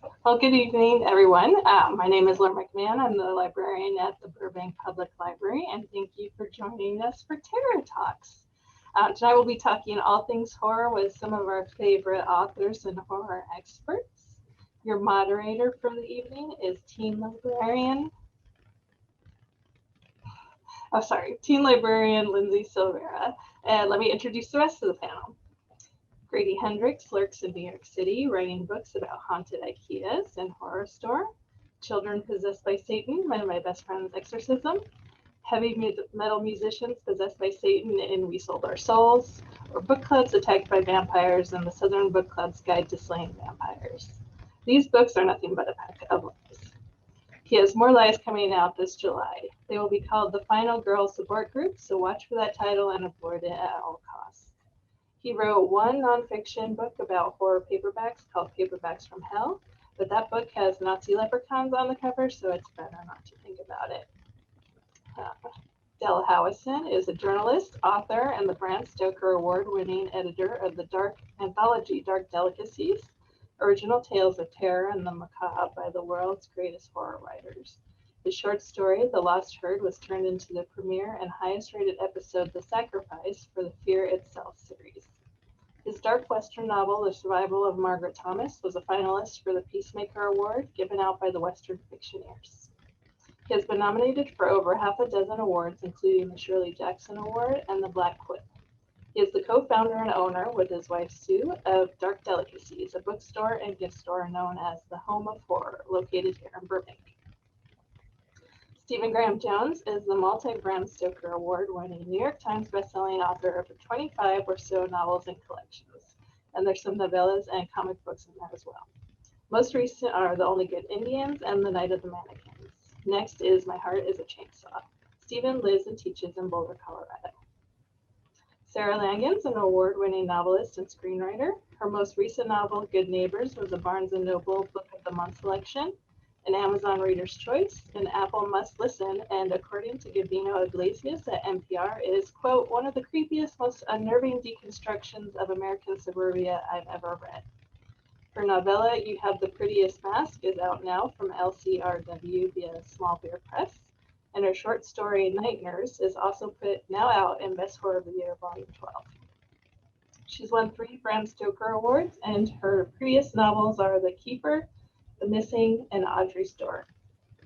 Well, good evening, everyone. My name is Laura McMahon. I'm the librarian at the Burbank Public Library, and thank you for joining us for Terror Talks. Tonight we'll be talking all things horror with some of our favorite authors and horror experts. Your moderator for the evening is Teen Librarian Lindsay Silvera. And let me introduce the rest of the panel. Grady Hendricks lurks in New York City, writing books about haunted IKEAs and horror store. Children possessed by Satan, one of my best friend's exorcism. Heavy metal musicians possessed by Satan in We Sold Our Souls. Or book clubs attacked by vampires and the Southern Book Club's Guide to Slaying Vampires. These books are nothing but a pack of lies. He has more lies coming out this July. They will be called the Final Girl Support Group, so watch for that title and avoid it at all costs. He wrote one nonfiction book about horror paperbacks called Paperbacks from Hell, but that book has Nazi leprechauns on the cover, so it's better not to think about it. Del Howisen is a journalist, author, and the Bram Stoker Award-winning editor of the dark anthology Dark Delicacies, Original Tales of Terror and the Macabre by the world's greatest horror writers. His short story, The Lost Herd, was turned into the premiere and highest-rated episode, The Sacrifice, for the Fear Itself series. His dark Western novel, The Survival of Margaret Thomas, was a finalist for the Peacemaker Award, given out by the Western Fictioneers. He has been nominated for over half a dozen awards, including the Shirley Jackson Award and the Black Quip. He is the co-founder and owner, with his wife Sue, of Dark Delicacies, a bookstore and gift store known as the Home of Horror, located here in Burbank. Stephen Graham Jones is the multi-Bram Stoker Award-winning New York Times bestselling author of 25 or so novels and collections, and there's some novellas and comic books in there as well. Most recent are The Only Good Indians and The Night of the Mannequins. Next is My Heart is a Chainsaw. Stephen lives and teaches in Boulder, Colorado. Sarah Langan's an award-winning novelist and screenwriter. Her most recent novel, Good Neighbors, was a Barnes & Noble Book of the Month selection, an Amazon Reader's Choice, an Apple Must Listen, and according to Gabino Iglesias at NPR, is, quote, one of the creepiest, most unnerving deconstructions of American suburbia I've ever read. Her novella, You Have the Prettiest Mask, is out now from LCRW via Small Beer Press, and her short story, Night Nurse, is also now out in Best Horror of the Year, Volume 12. She's won 3 Bram Stoker Awards, and her previous novels are The Keeper, The Missing, and Audrey's Door.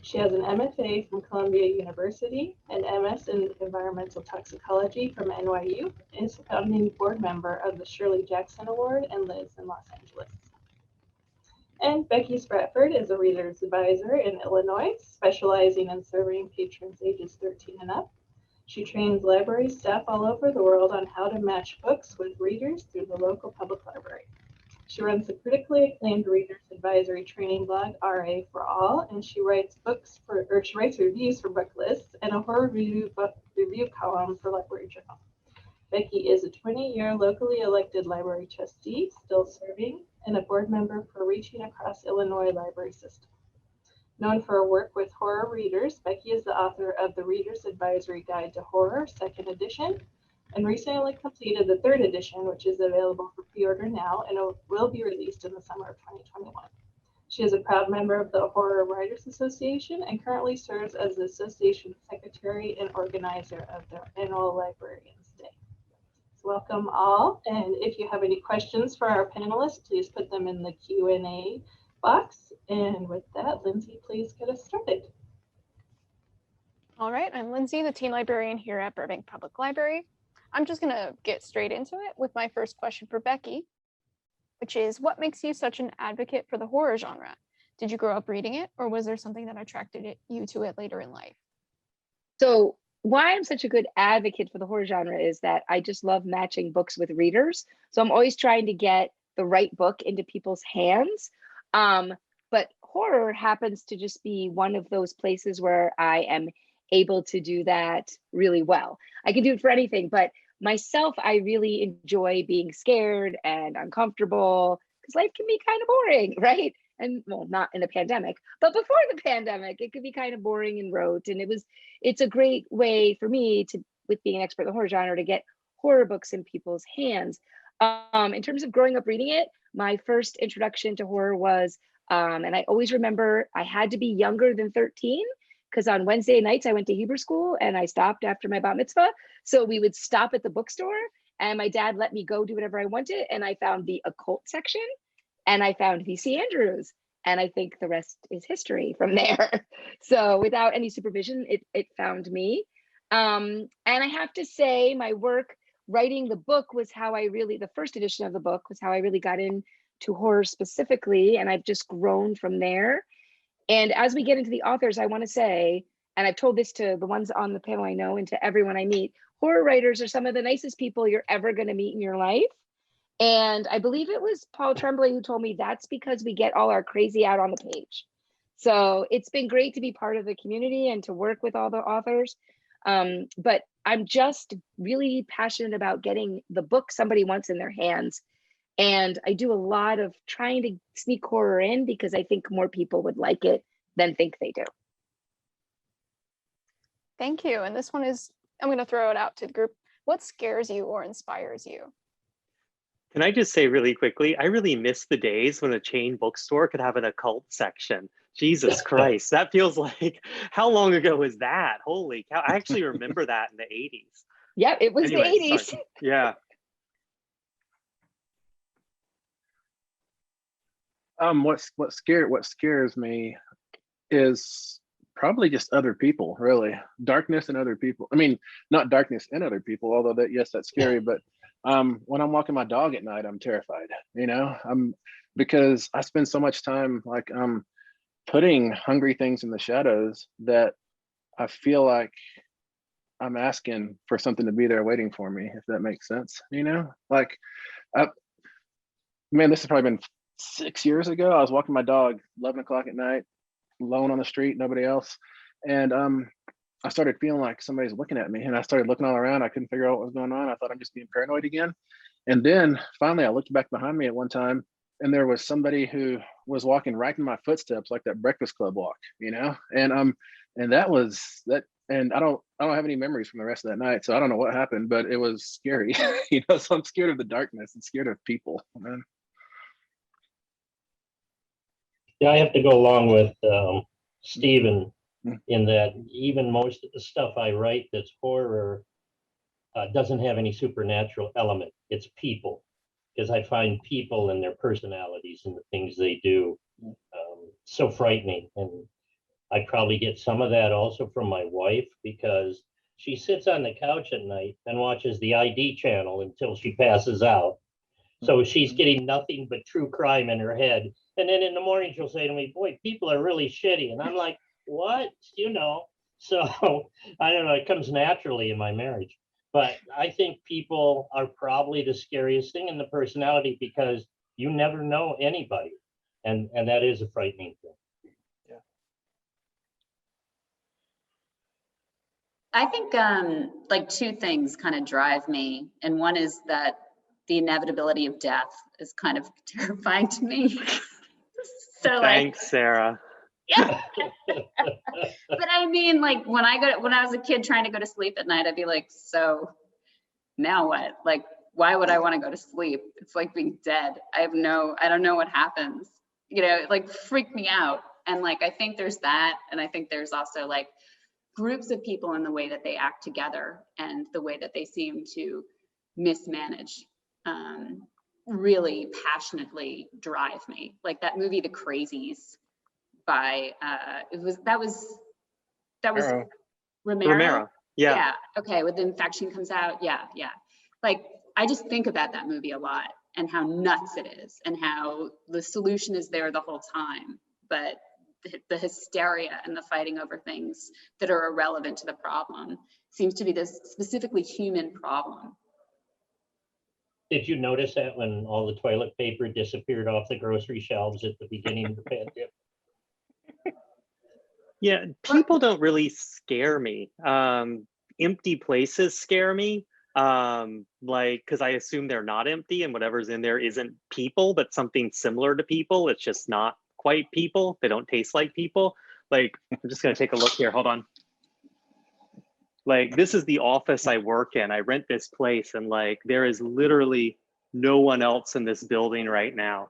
She has an MFA from Columbia University, an MS in Environmental Toxicology from NYU, and is a founding board member of the Shirley Jackson Award and lives in Los Angeles. And Becky Spratford is a reader's advisor in Illinois, specializing in serving patrons ages 13 and up. She trains library staff all over the world on how to match books with readers through the local public library. She runs the critically acclaimed readers advisory training blog RA for All, and she writes reviews for book lists and a horror review column for Library Journal. Becky is a 20-year locally elected library trustee, still serving, and a board member for Reaching Across Illinois Library System. Known for her work with horror readers, Becky is the author of the Reader's Advisory Guide to Horror, 2nd edition, and recently completed the 3rd edition, which is available for pre-order now and will be released in the summer of 2021. She is a proud member of the Horror Writers Association and currently serves as the association secretary and organizer of their annual Librarians Day. So welcome all, and if you have any questions for our panelists, please put them in the Q&A box. And with that, Lindsay, please get us started. All right, I'm Lindsay, the teen librarian here at Burbank Public Library. I'm just gonna get straight into it with my first question for Becky, which is, what makes you such an advocate for the horror genre? Did you grow up reading it, or was there something that attracted you to it later in life? So why I'm such a good advocate for the horror genre is that I just love matching books with readers. So I'm always trying to get the right book into people's hands. But horror happens to just be one of those places where I am able to do that really well. I can do it for anything, but myself, I really enjoy being scared and uncomfortable because life can be kind of boring, right? And well, not in a pandemic, but before the pandemic, it could be kind of boring and rote. And it's a great way for me to, with being an expert in the horror genre, to get horror books in people's hands. In terms of growing up reading it, my first introduction to horror was And I always remember I had to be younger than 13 because on Wednesday nights I went to Hebrew school and I stopped after my bat mitzvah. So we would stop at the bookstore and my dad let me go do whatever I wanted. And I found the occult section and I found V.C. Andrews. And I think the rest is history from there. So without any supervision, it found me. And I have to say my work writing the book was how I really, the first edition of the book was how I really got into horror specifically. And I've just grown from there. And as we get into the authors, I want to say, and I've told this to the ones on the panel I know and to everyone I meet, horror writers are some of the nicest people you're ever going to meet in your life. And I believe it was Paul Tremblay who told me that's because we get all our crazy out on the page. So it's been great to be part of the community and to work with all the authors. But I'm just really passionate about getting the book somebody wants in their hands. And I do a lot of trying to sneak horror in because I think more people would like it than think they do. Thank you. And this one is, I'm going to throw it out to the group. What scares you or inspires you? Can I just say really quickly, I really miss the days when a chain bookstore could have an occult section. Jesus Christ, that feels like, how long ago was that? Holy cow, I actually remember that in the 80s. Yeah, it was Anyway, the 80s. sorry. Yeah. What scares me is probably just other people, really. Darkness and other people. I mean, not darkness and other people, although that, yes, that's scary, but when I'm walking my dog at night, I'm terrified, you know, because I spend so much time like putting hungry things in the shadows that I feel like I'm asking for something to be there waiting for me, if that makes sense, you know, like, man, this has probably been 6 years ago. I was walking my dog 11 o'clock at night, alone on the street, nobody else. And I started feeling like somebody's looking at me and I started looking all around. I couldn't figure out what was going on. I thought I'm just being paranoid again. And then finally I looked back behind me at one time and there was somebody who was walking right in my footsteps, like that Breakfast Club walk, you know? And that was that. And I don't have any memories from the rest of that night. So I don't know what happened, but it was scary, you know? So I'm scared of the darkness and scared of people, man. Yeah, I have to go along with Stephen in that even most of the stuff I write that's horror doesn't have any supernatural element. It's people, because I find people and their personalities and the things they do so frightening. And I probably get some of that also from my wife because she sits on the couch at night and watches the ID channel until she passes out. So she's getting nothing but true crime in her head. And then in the morning, she'll say to me, boy, people are really shitty. And I'm like, what? You know? So I don't know, it comes naturally in my marriage. But I think people are probably the scariest thing in the personality because you never know anybody. And that is a frightening thing. Yeah. I think like two things kind of drive me. And one is that the inevitability of death is kind of terrifying to me. So Thanks, Sarah. Yeah. But I mean, like when I was a kid trying to go to sleep at night, I'd be like, so now what? Like, why would I want to go to sleep? It's like being dead. I don't know what happens. You know, it like freaked me out. And like, I think there's that. And I think there's also like groups of people in the way that they act together and the way that they seem to mismanage really passionately drive me. Like that movie, The Crazies, by that was Romero. Yeah. Okay, when the infection comes out, yeah. Like I just think about that movie a lot and how nuts it is and how the solution is there the whole time, but the hysteria and the fighting over things that are irrelevant to the problem seems to be this specifically human problem. Did you notice that when all the toilet paper disappeared off the grocery shelves at the beginning of the pandemic? Yeah, people don't really scare me. Empty places scare me. Like, because I assume they're not empty and whatever's in there isn't people, but something similar to people. It's just not quite people. They don't taste like people. Like, I'm just gonna take a look here, hold on. Like, this is the office I work in. I rent this place and like, there is literally no one else in this building right now.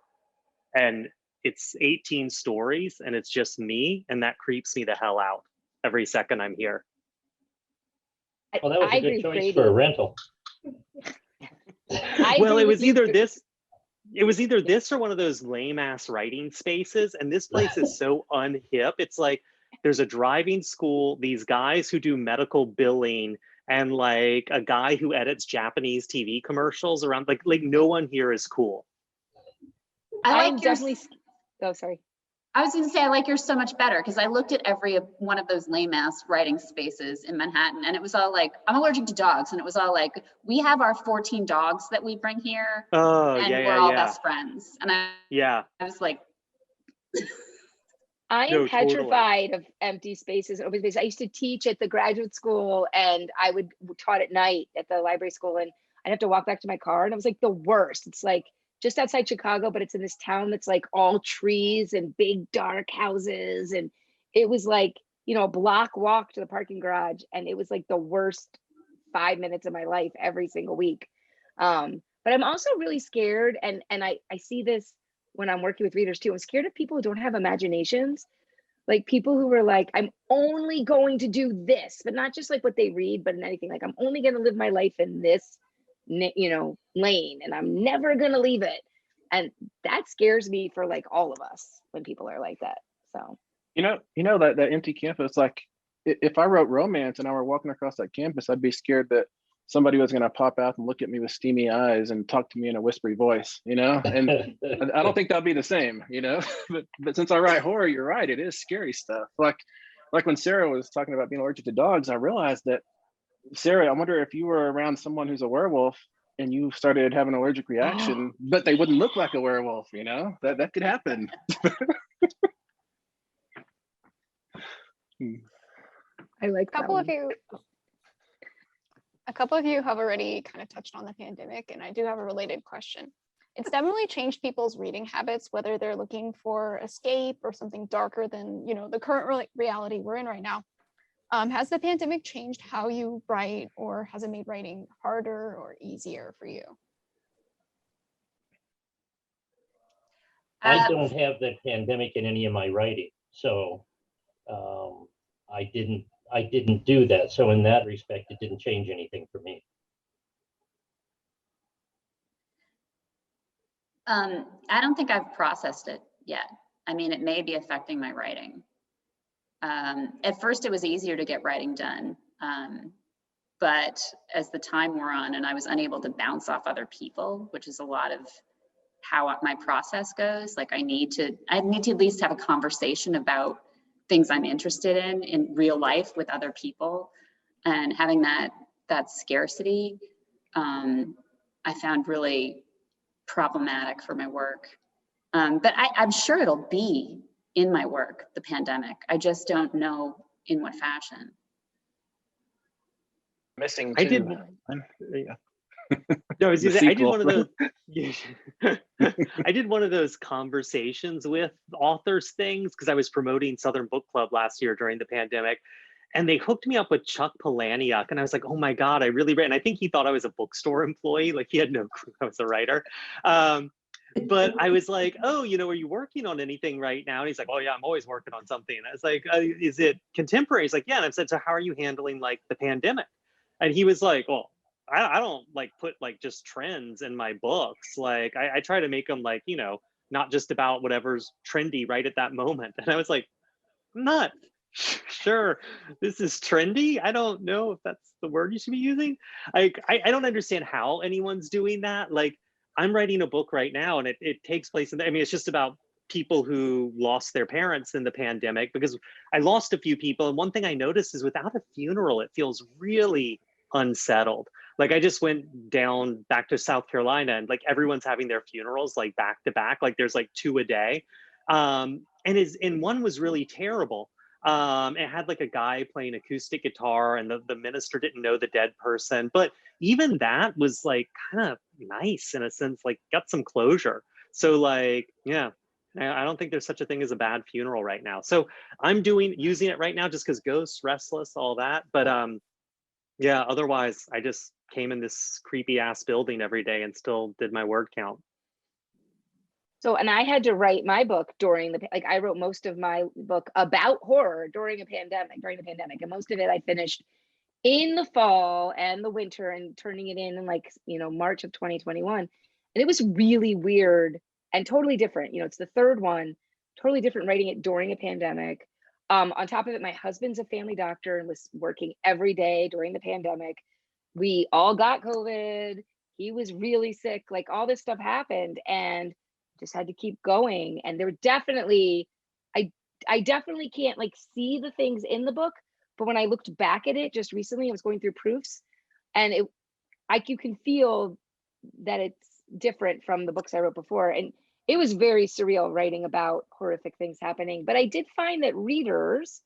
And it's 18 stories and it's just me, and that creeps me the hell out every second I'm here. Well, that was I a good agree, choice Brady. for a rental. Well, agree it with was you, either Bra- this. It was either this or one of those lame ass writing spaces. And this place is so unhip. It's like there's a driving school, these guys who do medical billing, and like a guy who edits Japanese TV commercials around. Like no one here is cool. I I'm like yours. definitely. Oh, sorry. I was going to say, I like yours so much better because I looked at every one of those lame ass writing spaces in Manhattan, and it was all like, I'm allergic to dogs. And it was all like, we have our 14 dogs that we bring here, Oh, and yeah, we're yeah, all yeah. best friends. And Yeah. I was like, I am No, totally. petrified of empty spaces, open spaces. I used to teach at the graduate school, and I would taught at night at the library school, and I'd have to walk back to my car, and it was like the worst. It's like just outside Chicago, but it's in this town that's like all trees and big dark houses, and it was like, you know, a block walk to the parking garage, and it was like the worst 5 minutes of my life every single week. But I'm also really scared, and I see this when I'm working with readers too. I'm scared of people who don't have imaginations, like people who are like, I'm only going to do this, but not just like what they read, but in anything. Like, I'm only going to live my life in this, you know, lane, and I'm never going to leave it. And that scares me for like all of us when people are like that. So, You know that empty campus, like if I wrote romance and I were walking across that campus, I'd be scared that somebody was going to pop out and look at me with steamy eyes and talk to me in a whispery voice, you know? And I don't think that'd be the same, you know? But since I write horror, you're right, it is scary stuff. Like when Sarah was talking about being allergic to dogs, I realized that, Sarah, I wonder if you were around someone who's a werewolf and you started having an allergic reaction, but they wouldn't look like a werewolf, you know? That could happen. I like A couple of you have already kind of touched on the pandemic, and I do have a related question. It's definitely changed people's reading habits, whether they're looking for escape or something darker than, you know, the current reality we're in right now. Has the pandemic changed how you write, or has it made writing harder or easier for you? I don't have the pandemic in any of my writing, so I didn't do that. So in that respect, it didn't change anything for me. I don't think I've processed it yet. I mean, it may be affecting my writing. At first, it was easier to get writing done. But as the time wore on and I was unable to bounce off other people, which is a lot of how my process goes, like I need to at least have a conversation about things I'm interested in real life with other people, and having that scarcity, I found really problematic for my work. But I'm sure it'll be in my work, the pandemic. I just don't know in what fashion. Missing I too. did. Yeah. No, I was The gonna say, I did sequel. one of those. I did one of those conversations with authors things because I was promoting Southern Book Club last year during the pandemic, and they hooked me up with Chuck Palahniuk, and I was like, oh my god, I really read. And I think he thought I was a bookstore employee, like he had no clue I was a writer. But I was like, oh, you know, are you working on anything right now? And he's like, oh yeah, I'm always working on something. And I was like, is it contemporary? He's like, yeah. And I said, so how are you handling like the pandemic? And he was like, well, I don't like put like just trends in my books. Like I try to make them like, you know, not just about whatever's trendy right at that moment. And I was like, I'm not sure this is trendy. I don't know if that's the word you should be using. Like I don't understand how anyone's doing that. Like I'm writing a book right now, and it takes place in, I mean, it's just about people who lost their parents in the pandemic, because I lost a few people. And one thing I noticed is without a funeral, it feels really unsettled. Like I just went down back to South Carolina, and like everyone's having their funerals like back to back, like there's like 2 a day. And one was really terrible. It had like a guy playing acoustic guitar, and the minister didn't know the dead person. But even that was like kind of nice in a sense, like got some closure. So like, yeah, I don't think there's such a thing as a bad funeral right now. So I'm using it right now just because ghosts, restless, all that. But yeah, otherwise I just came in this creepy ass building every day and still did my word count. So, and I had to write my book during like I wrote most of my book about horror during the pandemic, and most of it I finished in the fall and the winter and turning it in like, March of 2021. And it was really weird and totally different. It's the third one, totally different writing it during a pandemic. On top of it, my husband's a family doctor and was working every day during the pandemic. We all got COVID. He was really sick, like all this stuff happened, and just had to keep going. And there were definitely, I definitely can't like see the things in the book, but when I looked back at it just recently, I was going through proofs, and you can feel that it's different from the books I wrote before. And it was very surreal writing about horrific things happening. But I did find that readers,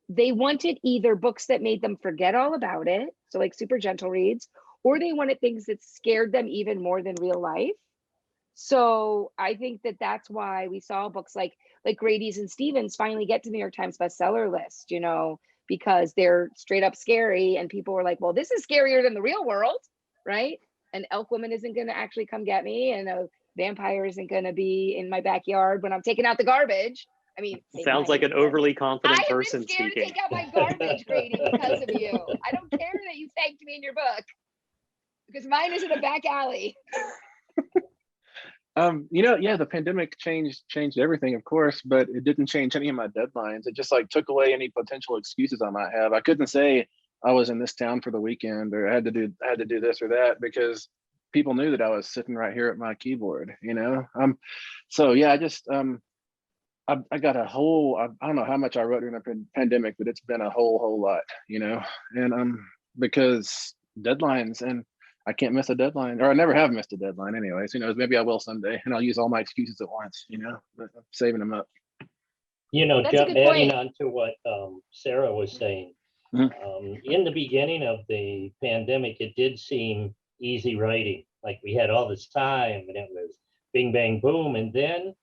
they wanted either books that made them forget all about it, so like super gentle reads, or they wanted things that scared them even more than real life. So I think that that's why we saw books like Grady's and Stevens finally get to New York Times bestseller list, because they're straight up scary, and people were like, well, this is scarier than the real world, right? An elk woman isn't going to actually come get me, and a vampire isn't going to be in my backyard when I'm taking out the garbage. I mean, sounds like an overly confident person speaking. I have been scared to take out my garbage, Grady, because of you. I don't care that you thanked me in your book, because mine is in a back alley. Yeah, the pandemic changed everything, of course, but it didn't change any of my deadlines. It just like took away any potential excuses I might have. I couldn't say I was in this town for the weekend, or I had to do this or that, because people knew that I was sitting right here at my keyboard, So yeah, I just I got a whole, I don't know how much I wrote during the pandemic, but it's been a whole lot, and because deadlines, and I can't miss a deadline, or I never have missed a deadline anyways. Who knows, maybe I will someday, and I'll use all my excuses at once, but I'm saving them up. Adding on to what Sarah was saying, Mhm. in the beginning of the pandemic, it did seem easy writing. Like we had all this time and it was bing, bang, boom. And then,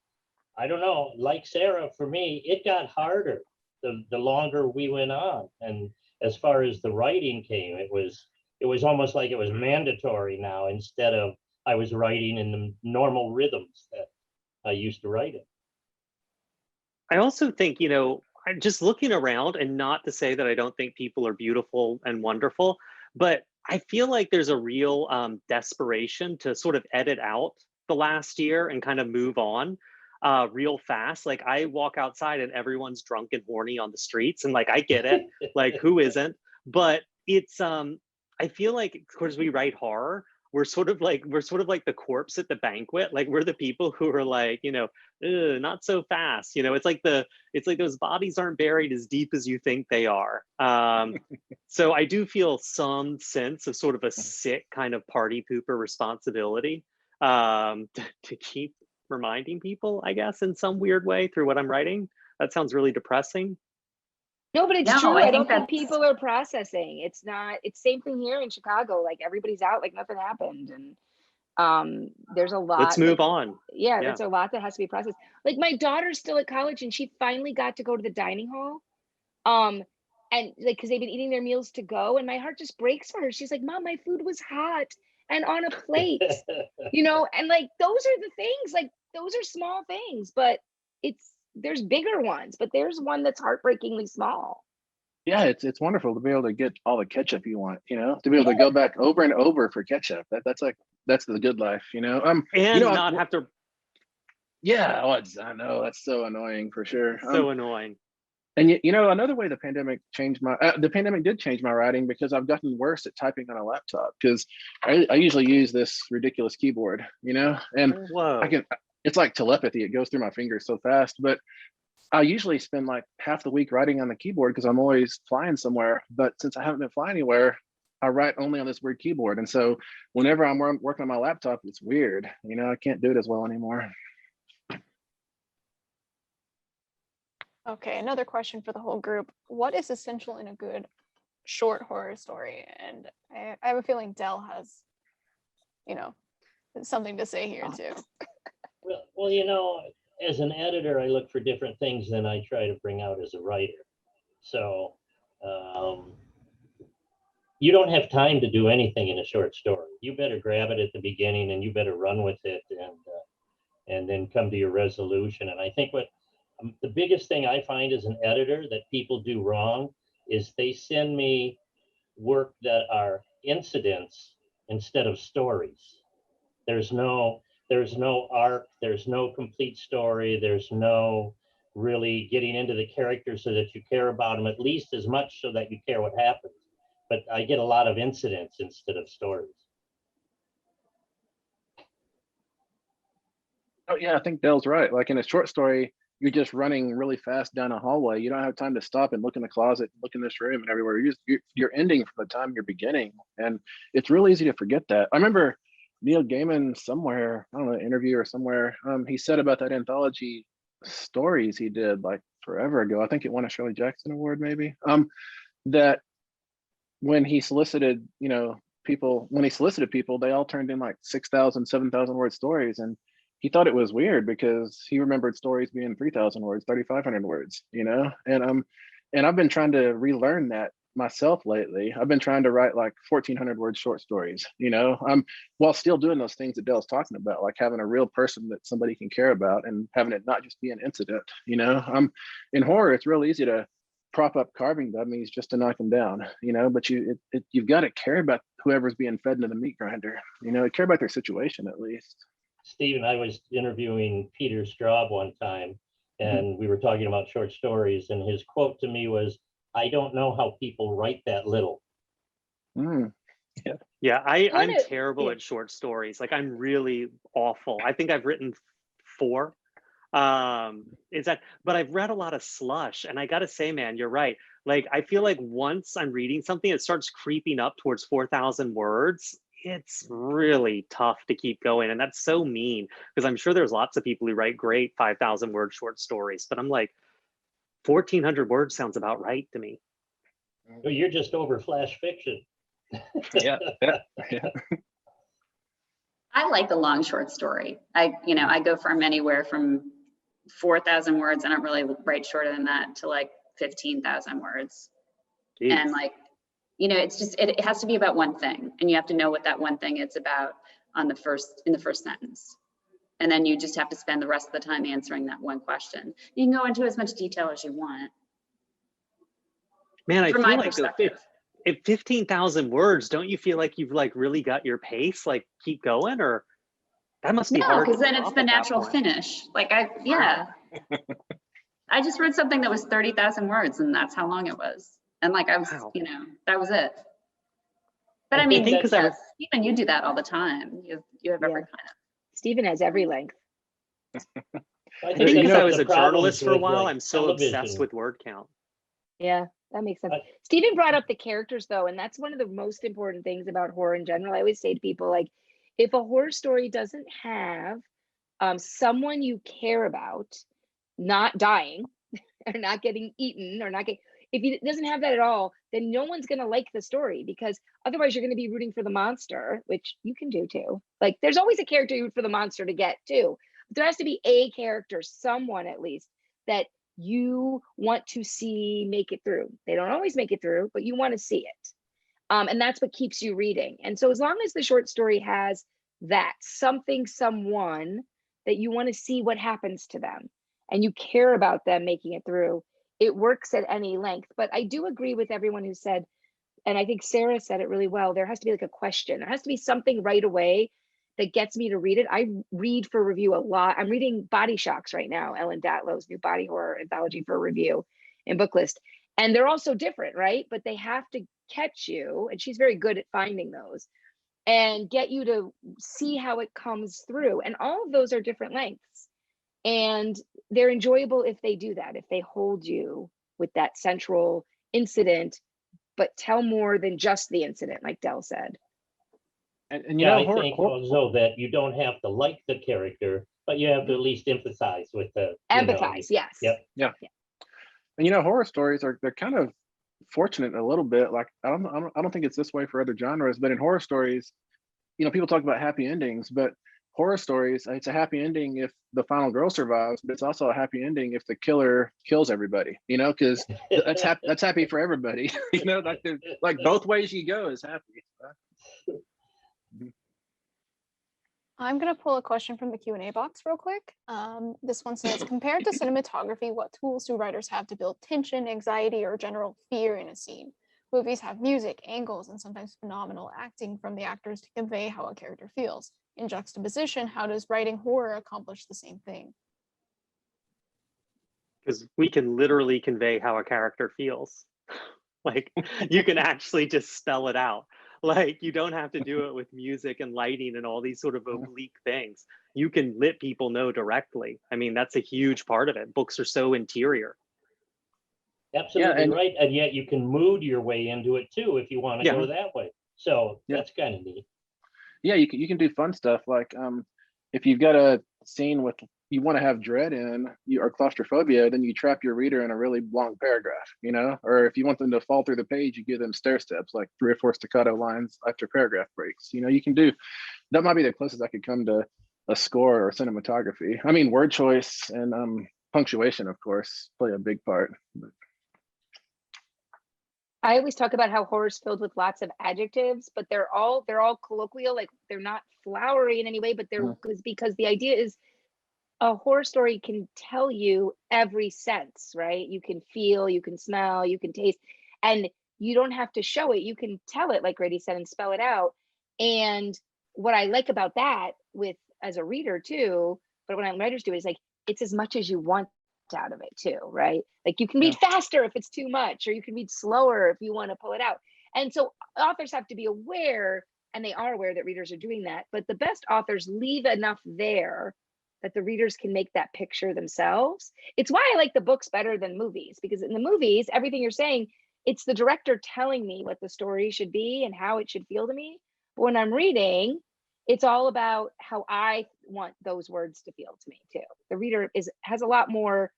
I don't know, like Sarah, for me, it got harder the longer we went on. And as far as the writing came, it was almost like it was mandatory now, instead of I was writing in the normal rhythms that I used to write in. I also think, I'm just looking around, and not to say that I don't think people are beautiful and wonderful, but I feel like there's a real desperation to sort of edit out the last year and kind of move on real fast. Like I walk outside and everyone's drunk and horny on the streets, and like I get it, like who isn't? But it's I feel like because we write horror, we're sort of like the corpse at the banquet. Like we're the people who are like, not so fast. It's like those bodies aren't buried as deep as you think they are. So I do feel some sense of sort of a sick kind of party pooper responsibility to keep reminding people, I guess, in some weird way through what I'm writing. That sounds really depressing. No, but it's No, true. I I don't think think that's- people are processing. It's same thing here in Chicago. Like everybody's out like nothing happened. And there's a lot. Let's move on. Yeah, there's a lot that has to be processed. Like my daughter's still at college, and she finally got to go to the dining hall. And like, because they've been eating their meals to go, and my heart just breaks for her. She's like, Mom, my food was hot and on a plate. And like those are the things, like those are small things, but there's bigger ones, but there's one that's heartbreakingly small. Yeah, it's wonderful to be able to get all the ketchup you want, to be able to go back over and over for ketchup. That's the good life, And not have to. Yeah, I know that's so annoying for sure. So annoying. And another way the pandemic did change my writing, because I've gotten worse at typing on a laptop, because I usually use this ridiculous keyboard, and Whoa. it's like telepathy. It goes through my fingers so fast, but I usually spend like half the week writing on the keyboard because I'm always flying somewhere. But since I haven't been flying anywhere, I write only on this weird keyboard. And so whenever I'm working on my laptop, it's weird. I can't do it as well anymore. Okay, another question for the whole group. What is essential in a good short horror story? And I have a feeling Dell has, something to say here too. Well, as an editor, I look for different things than I try to bring out as a writer. So you don't have time to do anything in a short story. You better grab it at the beginning and you better run with it. and then come to your resolution. And I think what the biggest thing I find as an editor that people do wrong is they send me work that are incidents instead of stories. There's no arc, there's no complete story, there's no really getting into the characters so that you care about them at least as much so that you care what happens. But I get a lot of incidents instead of stories. Oh yeah, I think Dale's right. Like in a short story, you're just running really fast down a hallway. You don't have time to stop and look in the closet, look in this room and everywhere. You're ending from the time you're beginning. And it's really easy to forget that. I remember Neil Gaiman somewhere, I don't know, interview or somewhere, he said about that anthology stories he did like forever ago. I think it won a Shirley Jackson Award maybe. That when he solicited, people, they all turned in like 6,000, 7,000 word stories. And he thought it was weird because he remembered stories being 3,000 words, 3,500 words, and I've been trying to relearn that myself lately. I've been trying to write like 1,400 word short stories, while still doing those things that Dale's talking about, like having a real person that somebody can care about and having it not just be an incident, in horror, it's real easy to prop up carving dummies just to knock them down, but you've got to care about whoever's being fed into the meat grinder, care about their situation at least. Stephen, I was interviewing Peter Straub one time, and we were talking about short stories, and his quote to me was, "I don't know how people write that little." Yeah, I'm terrible at short stories. Like I'm really awful. I think I've written 4. But I've read a lot of slush, and I gotta say, man, you're right. Like I feel like once I'm reading something, it starts creeping up towards 4,000 words. It's really tough to keep going, and that's so mean because I'm sure there's lots of people who write great 5,000 word short stories, but I'm like 1,400 words sounds about right to me. Well, you're just over flash fiction. Yeah. I like the long short story. I go from anywhere from 4,000 words. I don't really write shorter than that to like 15,000 words. Jeez. And like, it's just, it has to be about one thing, and you have to know what that one thing is about in the first sentence. And then you just have to spend the rest of the time answering that one question. You can go into as much detail as you want. Man, I feel like if 15,000 words, don't you feel like you've like really got your pace? Like keep going, or that must be hard. No, because then it's the natural finish. Like I just read something that was 30,000 words, and that's how long it was. And like I was, that was it. But I mean, Stephen, you do that all the time. You have every kind of. Stephen has every length. I think because I was a journalist for a while, I'm so obsessed with word count. Yeah, that makes sense. Stephen brought up the characters though, and that's one of the most important things about horror in general. I always say to people, like, if a horror story doesn't have someone you care about not dying or not getting eaten or not getting, if it doesn't have that at all, then no one's going to like the story, because otherwise you're going to be rooting for the monster, which you can do too. Like there's always a character you root for the monster to get too. But there has to be a character, someone at least, that you want to see make it through. They don't always make it through, but you want to see it. And that's what keeps you reading. And so as long as the short story has that someone that you want to see what happens to them and you care about them making it through, it works at any length. But I do agree with everyone who said, and I think Sarah said it really well, there has to be like a question. There has to be something right away that gets me to read it. I read for review a lot. I'm reading Body Shocks right now, Ellen Datlow's new body horror anthology for review in Booklist. And they're all so different, right? But they have to catch you, and she's very good at finding those, and get you to see how it comes through. And all of those are different lengths. And they're enjoyable if they do that, if they hold you with that central incident, but tell more than just the incident, like Del said. And I think also that you don't have to like the character, but you have to at least empathize with the empathize. Yes. Yep. Yeah. And horror stories they're kind of fortunate a little bit. Like I don't think it's this way for other genres, but in horror stories, people talk about happy endings, but horror stories, it's a happy ending if the final girl survives, but it's also a happy ending if the killer kills everybody, because that's happy for everybody. Like both ways you go is happy. I'm going to pull a question from the Q&A box real quick. This one says, compared to cinematography, what tools do writers have to build tension, anxiety, or general fear in a scene? Movies have music, angles, and sometimes phenomenal acting from the actors to convey how a character feels. In juxtaposition, how does writing horror accomplish the same thing? Because we can literally convey how a character feels. Like, you can actually just spell it out. Like, you don't have to do it with music and lighting and all these sort of oblique things. You can let people know directly. I mean, that's a huge part of it. Books are so interior. Absolutely and- right. And yet you can mood your way into it too if you want to Yeah. go that way. So Yeah. that's kind of neat. Yeah, you can do fun stuff like if you've got a scene with you want to have dread in you or claustrophobia, then you trap your reader in a really long paragraph, you know, or if you want them to fall through the page, you give them stair steps, like 3 or 4 staccato lines after paragraph breaks. You know, you can do that. Might be the closest I could come to a score or cinematography. I mean, word choice and punctuation, of course, play a big part. But I always talk about how horror's filled with lots of adjectives, but they're all colloquial, like they're not flowery in any way, but they're because the idea is a horror story can tell you every sense, right? You can feel, you can smell, you can taste, and you don't have to show it. You can tell it, like Grady said, and spell it out. And what I like about that with as a reader too, but when writers do it, is like it's as much as you want out of it too, right? Like you can read faster if it's too much, or you can read slower if you want to pull it out. And so authors have to be aware, and they are aware that readers are doing that, but the best authors leave enough there that the readers can make that picture themselves. It's why I like the books better than movies, because in the movies, everything you're saying, it's the director telling me what the story should be and how it should feel to me. But when I'm reading, it's all about how I want those words to feel to me too. The reader has a lot more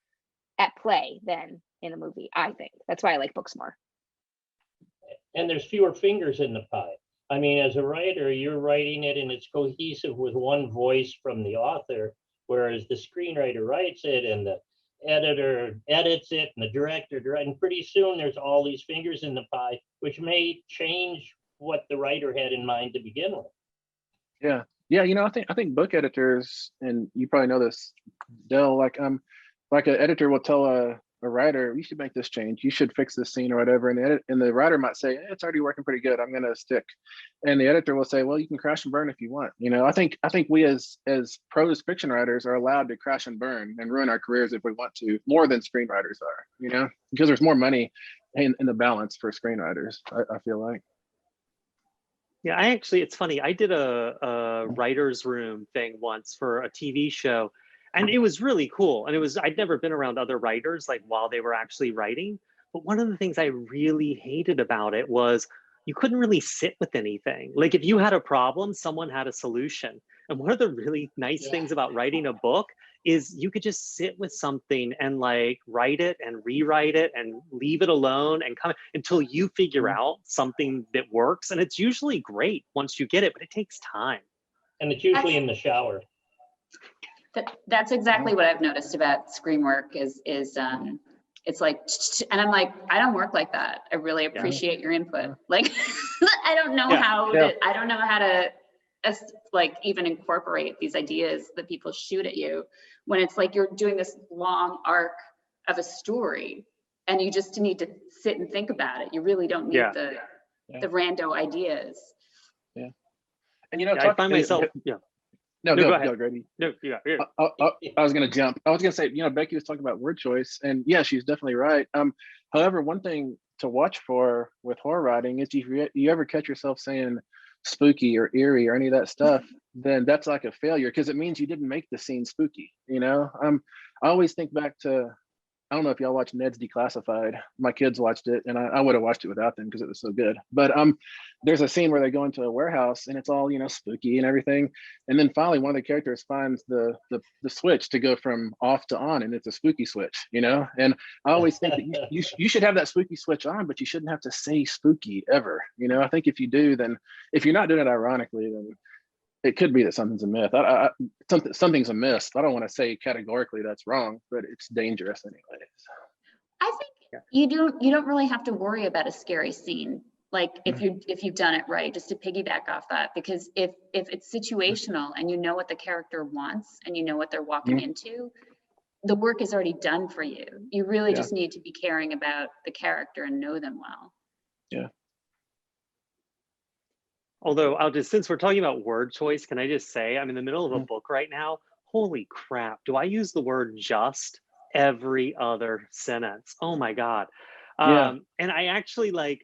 at play than in a movie, I think. That's why I like books more. And there's fewer fingers in the pie. I mean, as a writer, you're writing it and it's cohesive with one voice from the author, whereas the screenwriter writes it and the editor edits it and the director directs, and pretty soon there's all these fingers in the pie, which may change what the writer had in mind to begin with. Yeah, you know, I think book editors, and you probably know this, Dell, like an editor will tell a writer, you should make this change, you should fix this scene or whatever, and the writer might say, it's already working pretty good, I'm gonna stick. And the editor will say, well, you can crash and burn if you want. You know, I think we as prose fiction writers are allowed to crash and burn and ruin our careers if we want to, more than screenwriters are, you know, because there's more money in the balance for screenwriters, I feel like. Yeah, it's funny. I did a writer's room thing once for a TV show, and it was really cool. And I'd never been around other writers like while they were actually writing. But one of the things I really hated about it was you couldn't really sit with anything. Like if you had a problem, someone had a solution. And one of the really nice things about writing a book is you could just sit with something and like write it and rewrite it and leave it alone and come until you figure out something that works. And it's usually great once you get it, but it takes time. And it's usually in the shower. That's exactly what I've noticed about screen work is it's like, and I'm like, I don't work like that. I really appreciate your input. Like, I don't know how to like even incorporate these ideas that people shoot at you when it's like you're doing this long arc of a story and you just need to sit and think about it. You really don't need the rando ideas. Yeah. And you know, I find myself, No, go go ahead. Grady. No, I was going to jump. I was going to say, you know, Becky was talking about word choice, and yeah, she's definitely right. However, one thing to watch for with horror writing is if you ever catch yourself saying spooky or eerie or any of that stuff, then that's like a failure because it means you didn't make the scene spooky. You know, I always think back to, I don't know if y'all watch Ned's Declassified. My kids watched it, and I would have watched it without them because it was so good. But there's a scene where they go into a warehouse, and it's all, you know, spooky and everything. And then finally, one of the characters finds the switch to go from off to on, and it's a spooky switch, you know. And I always think that you should have that spooky switch on, but you shouldn't have to say spooky ever. You know, I think if you do, then if you're not doing it ironically, then it could be that something's a myth. Something's a myth. I don't want to say categorically that's wrong, but it's dangerous anyways. I think you don't really have to worry about a scary scene like if you've done it right, just to piggyback off that, because if it's situational and you know what the character wants and you know what they're walking into, the work is already done for you. You really just need to be caring about the character and know them well. Yeah. Although since we're talking about word choice, can I just say, I'm in the middle of a book right now. Holy crap. Do I use the word just every other sentence? Oh my God. And I actually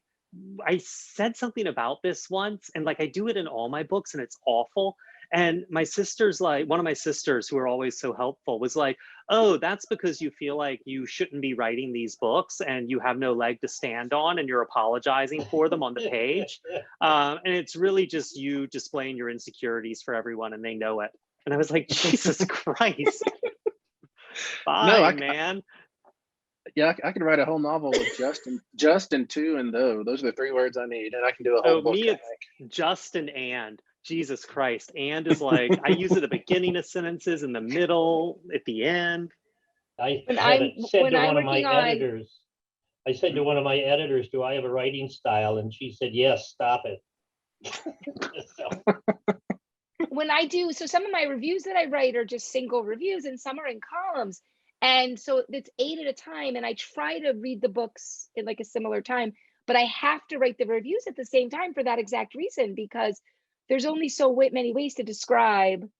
I said something about this once, and I do it in all my books and it's awful. And my sister's one of my sisters who are always so helpful was like, oh, that's because you feel like you shouldn't be writing these books and you have no leg to stand on and you're apologizing for them on the page. And it's really just you displaying your insecurities for everyone and they know it. And I was like, Jesus Christ. Fine, man. Yeah, I could write a whole novel with just and to and though. Those are the 3 words I need, and I can do a whole book. Me, it's just and. Jesus Christ. And is I use it at the beginning of sentences, in the middle, at the end. I said to one of my editors, do I have a writing style? And she said, yes, stop it. When I do, so some of my reviews that I write are just single reviews and some are in columns. And so it's 8 at a time. And I try to read the books in a similar time, but I have to write the reviews at the same time for that exact reason, because there's only so many ways to describe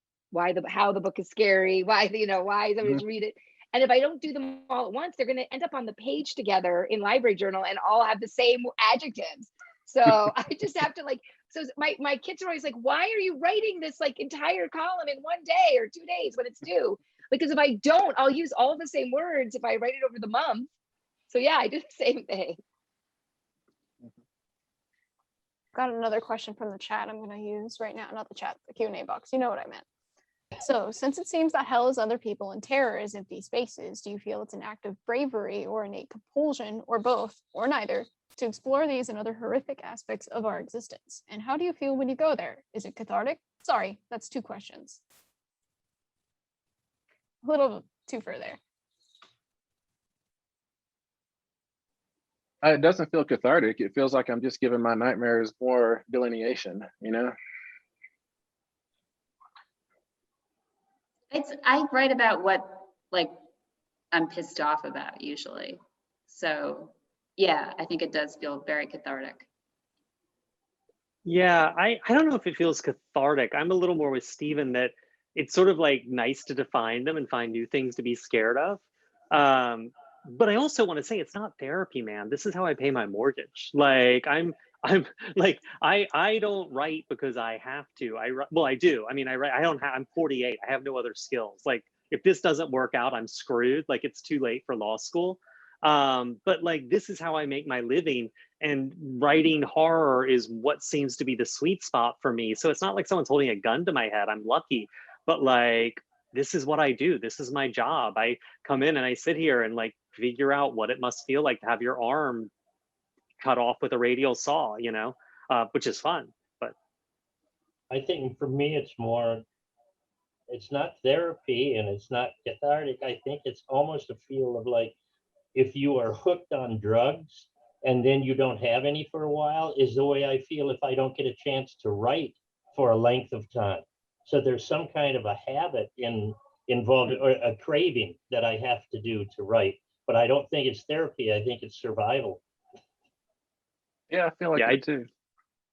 how the book is scary, why somebody's read it. And if I don't do them all at once, they're going to end up on the page together in Library Journal and all have the same adjectives. So I just have to so my kids are always like, why are you writing this entire column in 1 day or 2 days when it's due? Because if I don't, I'll use all the same words if I write it over the month. So yeah, I do the same thing. Got another question from the chat I'm going to use right now. Not the chat, the Q&A box. You know what I meant. So since it seems that hell is other people and terror is empty spaces, do you feel it's an act of bravery or innate compulsion, or both, or neither, to explore these and other horrific aspects of our existence? And how do you feel when you go there? Is it cathartic? Sorry, that's 2 questions. A little too far there. It doesn't feel cathartic. It feels like I'm just giving my nightmares more delineation, I write about what I'm pissed off about usually. So yeah, I think it does feel very cathartic. Yeah, I don't know if it feels cathartic. I'm a little more with Stephen that it's sort of nice to define them and find new things to be scared of. But I also want to say it's not therapy, man. This is how I pay my mortgage. I don't write because I have to. I do. I mean, I write. I'm 48. I have no other skills. If this doesn't work out, I'm screwed. It's too late for law school. But this is how I make my living, and writing horror is what seems to be the sweet spot for me. So it's not like someone's holding a gun to my head. I'm lucky, but this is what I do. This is my job. I come in and I sit here and figure out what it must feel like to have your arm cut off with a radial saw, which is fun. But I think for me, it's not therapy and it's not cathartic. I think it's almost a feel of if you are hooked on drugs and then you don't have any for a while, is the way I feel if I don't get a chance to write for a length of time. So there's some kind of a habit involved, or a craving that I have to do to write. But I don't think it's therapy. I think it's survival. Yeah, I feel like that too.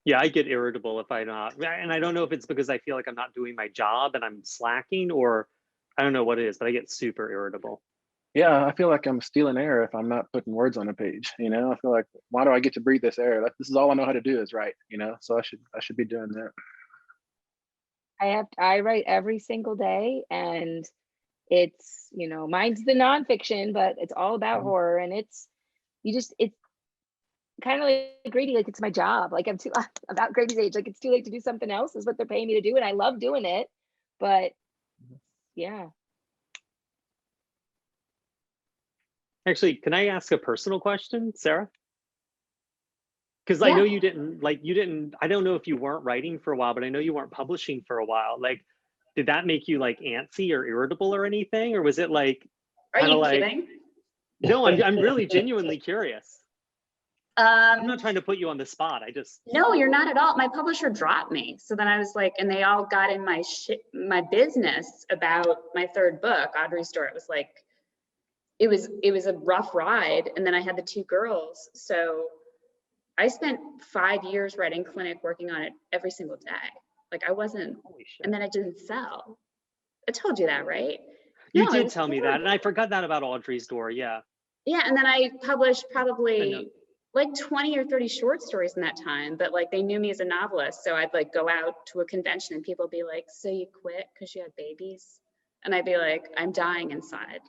Yeah, I get irritable if I'm not. And I don't know if it's because I feel like I'm not doing my job and I'm slacking, or I don't know what it is, but I get super irritable. Yeah, I feel like I'm stealing air if I'm not putting words on a page. I feel like, why do I get to breathe this air? This is all I know how to do is write. So I should be doing that. I write every single day, and it's mine's the nonfiction, but it's all about horror, and it's kind of like Grady, it's my job. I'm too about Grady's age, it's too late to do something else is what they're paying me to do, and I love doing it. But yeah. Actually, can I ask a personal question, Sarah? Because I know you didn't, I don't know if you weren't writing for a while, but I know you weren't publishing for a while. Did that make you antsy or irritable or anything? Or was it Are you kidding? No, I'm really genuinely curious. I'm not trying to put you on the spot. I just No, you're not at all. My publisher dropped me. So then I was like, and they all got in my business about my third book, Audrey's Story. It was like, it was a rough ride. And then I had the 2 girls. So I spent 5 years writing clinic, working on it every single day. Like I wasn't, holy shit. and then it didn't sell. I told you that, right? You No, it did was tell me that, horrible. and I forgot that about Audrey's Door. Yeah. Yeah, and then I published I know. probably like 20 or 30 short stories in that time, but like they knew me as a novelist. So I'd like go out to a convention and people be like, so you quit because you had babies? And I'd be like, I'm dying inside.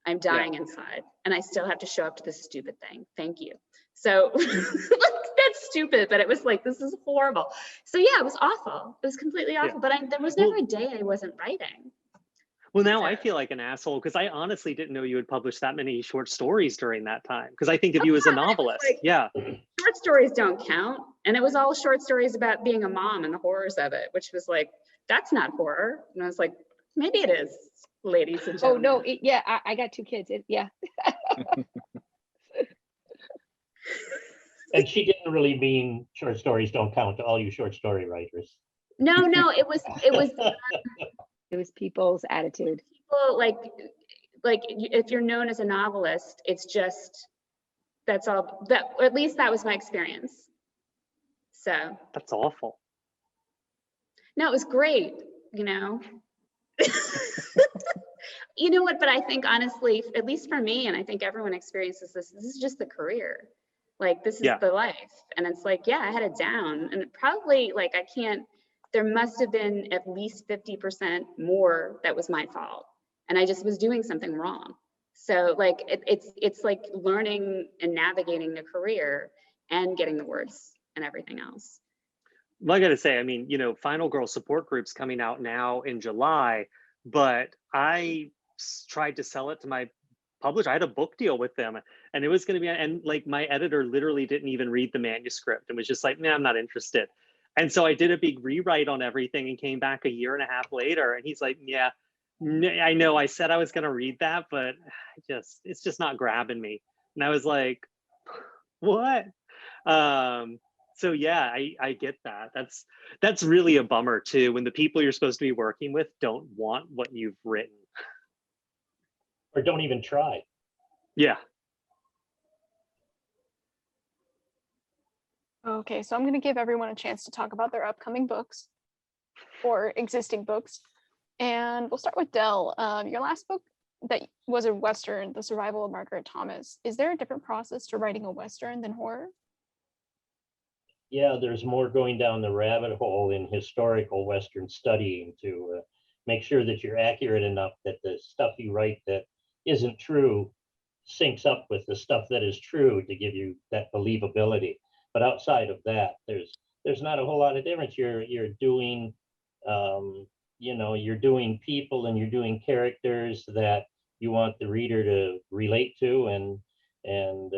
I'm dying inside. And I still have to show up to this stupid thing. Thank you. So that's stupid, but it was like, this is horrible. So yeah, it was awful. It was completely awful, but there was never a day I wasn't writing. Well, now I feel like an asshole because I honestly didn't know you had published that many short stories during that time. Because I think of you as a novelist. Like, yeah. Short stories don't count. And it was all short stories about being a mom and the horrors of it, which was like, that's not horror. And I was like, maybe it is, ladies and gentlemen. Oh, no. I got 2 kids. Yeah. And she didn't really mean short stories don't count to all you short story writers. No, it was It was people's attitude. people like if you're known as a novelist, it's just, that's all that, at least that was my experience. So That's awful. no, it was great, you know. You know what, but I think honestly, at least for me, and I think everyone experiences this is just the career. Like this is the life. And it's like, yeah, I had it down. And probably like there must have been at least 50% more that was my fault. And I just was doing something wrong. So like it's like learning and navigating the career and getting the words and everything else. Well, I got to say, I mean, you know, Final Girl support group's coming out now in July, but I tried to sell it to my publisher. I had a book deal with them and it was going to be, and like my editor literally didn't even read the manuscript and was just like, nah, I'm not interested. And so I did a big rewrite on everything and came back a year and a half later. And he's like, yeah, I know I said I was going to read that, but it's just not grabbing me. And I was like, what? So yeah, I get that. That's really a bummer too, when the people you're supposed to be working with don't want what you've written. Or don't even try. Yeah. Okay, so I'm going to give everyone a chance to talk about their upcoming books or existing books. And we'll start with Dell. Your last book that was a Western, The Survival of Margaret Thomas. Is there a different process to writing a Western than horror? Yeah, there's more going down the rabbit hole in historical Western studying to make sure that you're accurate enough that the stuff you write that isn't true syncs up with the stuff that is true to give you that believability. But outside of that, there's not a whole lot of difference. You're doing, you're doing people and you're doing characters that you want the reader to relate to, and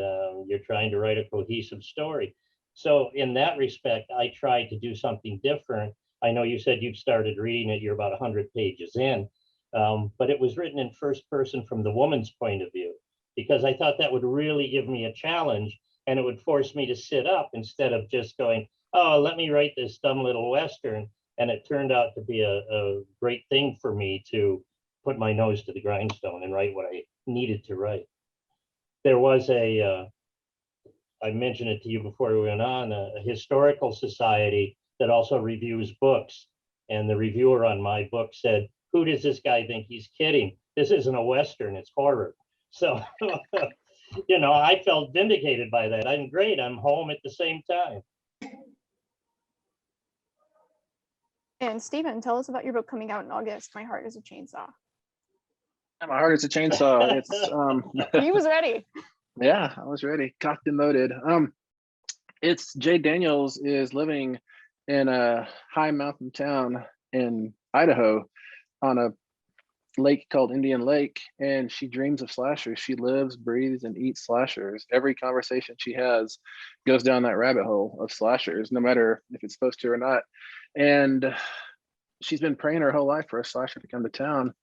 you're trying to write a cohesive story. So in that respect, I tried to do something different. I know you said you've started reading it, you're about 100 pages in, but it was written in first person from the woman's point of view, because I thought that would really give me a challenge and it would force me to sit up instead of just going, oh, let me write this dumb little Western. And it turned out to be a great thing for me to put my nose to the grindstone and write what I needed to write. There was I mentioned it to you before we went on, a historical society that also reviews books. And the reviewer on my book said, who does this guy think he's kidding? This isn't a Western, it's horror. So, I felt vindicated by that. I'm great, I'm home at the same time. And Stephen, tell us about your book coming out in August, My Heart is a Chainsaw. My heart is a chainsaw. It's He was ready. Yeah, I was ready, cocked and loaded. It's Jay Daniels is living in a high mountain town in Idaho on a lake called Indian Lake, and she dreams of slashers. She lives, breathes, and eats slashers. Every conversation she has goes down that rabbit hole of slashers, no matter if it's supposed to or not. And she's been praying her whole life for a slasher to come to town.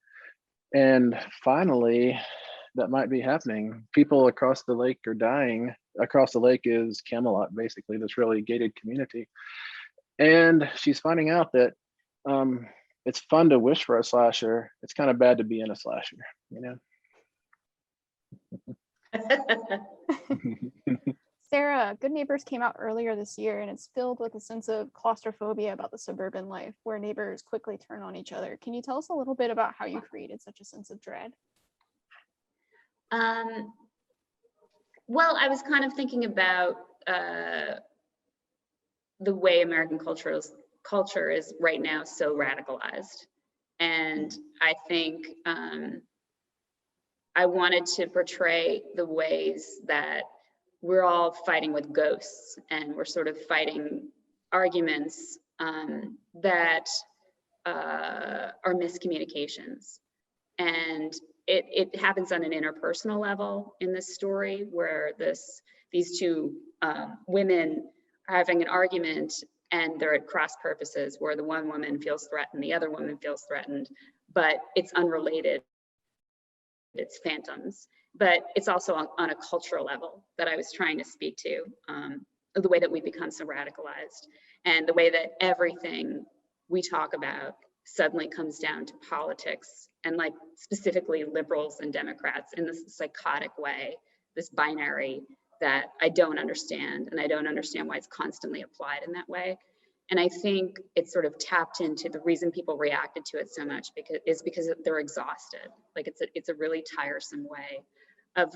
And finally, that might be happening. People across the lake are dying, across the lake is Camelot, basically, this really gated community. And she's finding out that it's fun to wish for a slasher. It's kind of bad to be in a slasher, you know? Sarah, Good Neighbors came out earlier this year, and it's filled with a sense of claustrophobia about the suburban life where neighbors quickly turn on each other. Can you tell us a little bit about how you created such a sense of dread? Well, I was kind of thinking about the way American culture is right now so radicalized. And I think I wanted to portray the ways that we're all fighting with ghosts, and we're sort of fighting arguments that are miscommunications. And it happens on an interpersonal level in this story, where these two women are having an argument, and they're at cross purposes, where the one woman feels threatened, the other woman feels threatened, but it's unrelated. It's phantoms. But it's also on a cultural level that I was trying to speak to, the way that we become so radicalized, and the way that everything we talk about suddenly comes down to politics, and like specifically liberals and Democrats in this psychotic way, this binary that I don't understand, and I don't understand why it's constantly applied in that way. And I think it's sort of tapped into the reason people reacted to it so much because they're exhausted. Like it's a really tiresome way of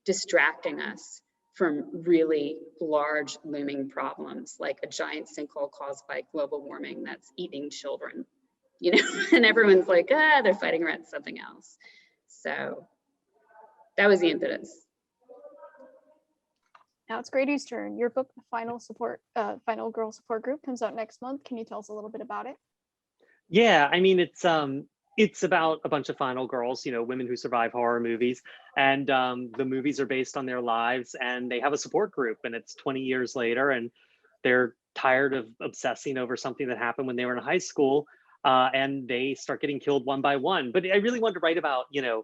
distracting us from really large looming problems, like a giant sinkhole caused by global warming that's eating children, you know, and everyone's like, they're fighting around something else. So that was the impetus. Now it's Grady's turn. Your book, The Final Girl Support Group, comes out next month. Can you tell us a little bit about it? Yeah, I mean, it's about a bunch of final girls, you know, women who survive horror movies, and the movies are based on their lives, and they have a support group, and it's 20 years later, and they're tired of obsessing over something that happened when they were in high school, and they start getting killed one by one. But I really wanted to write about, you know,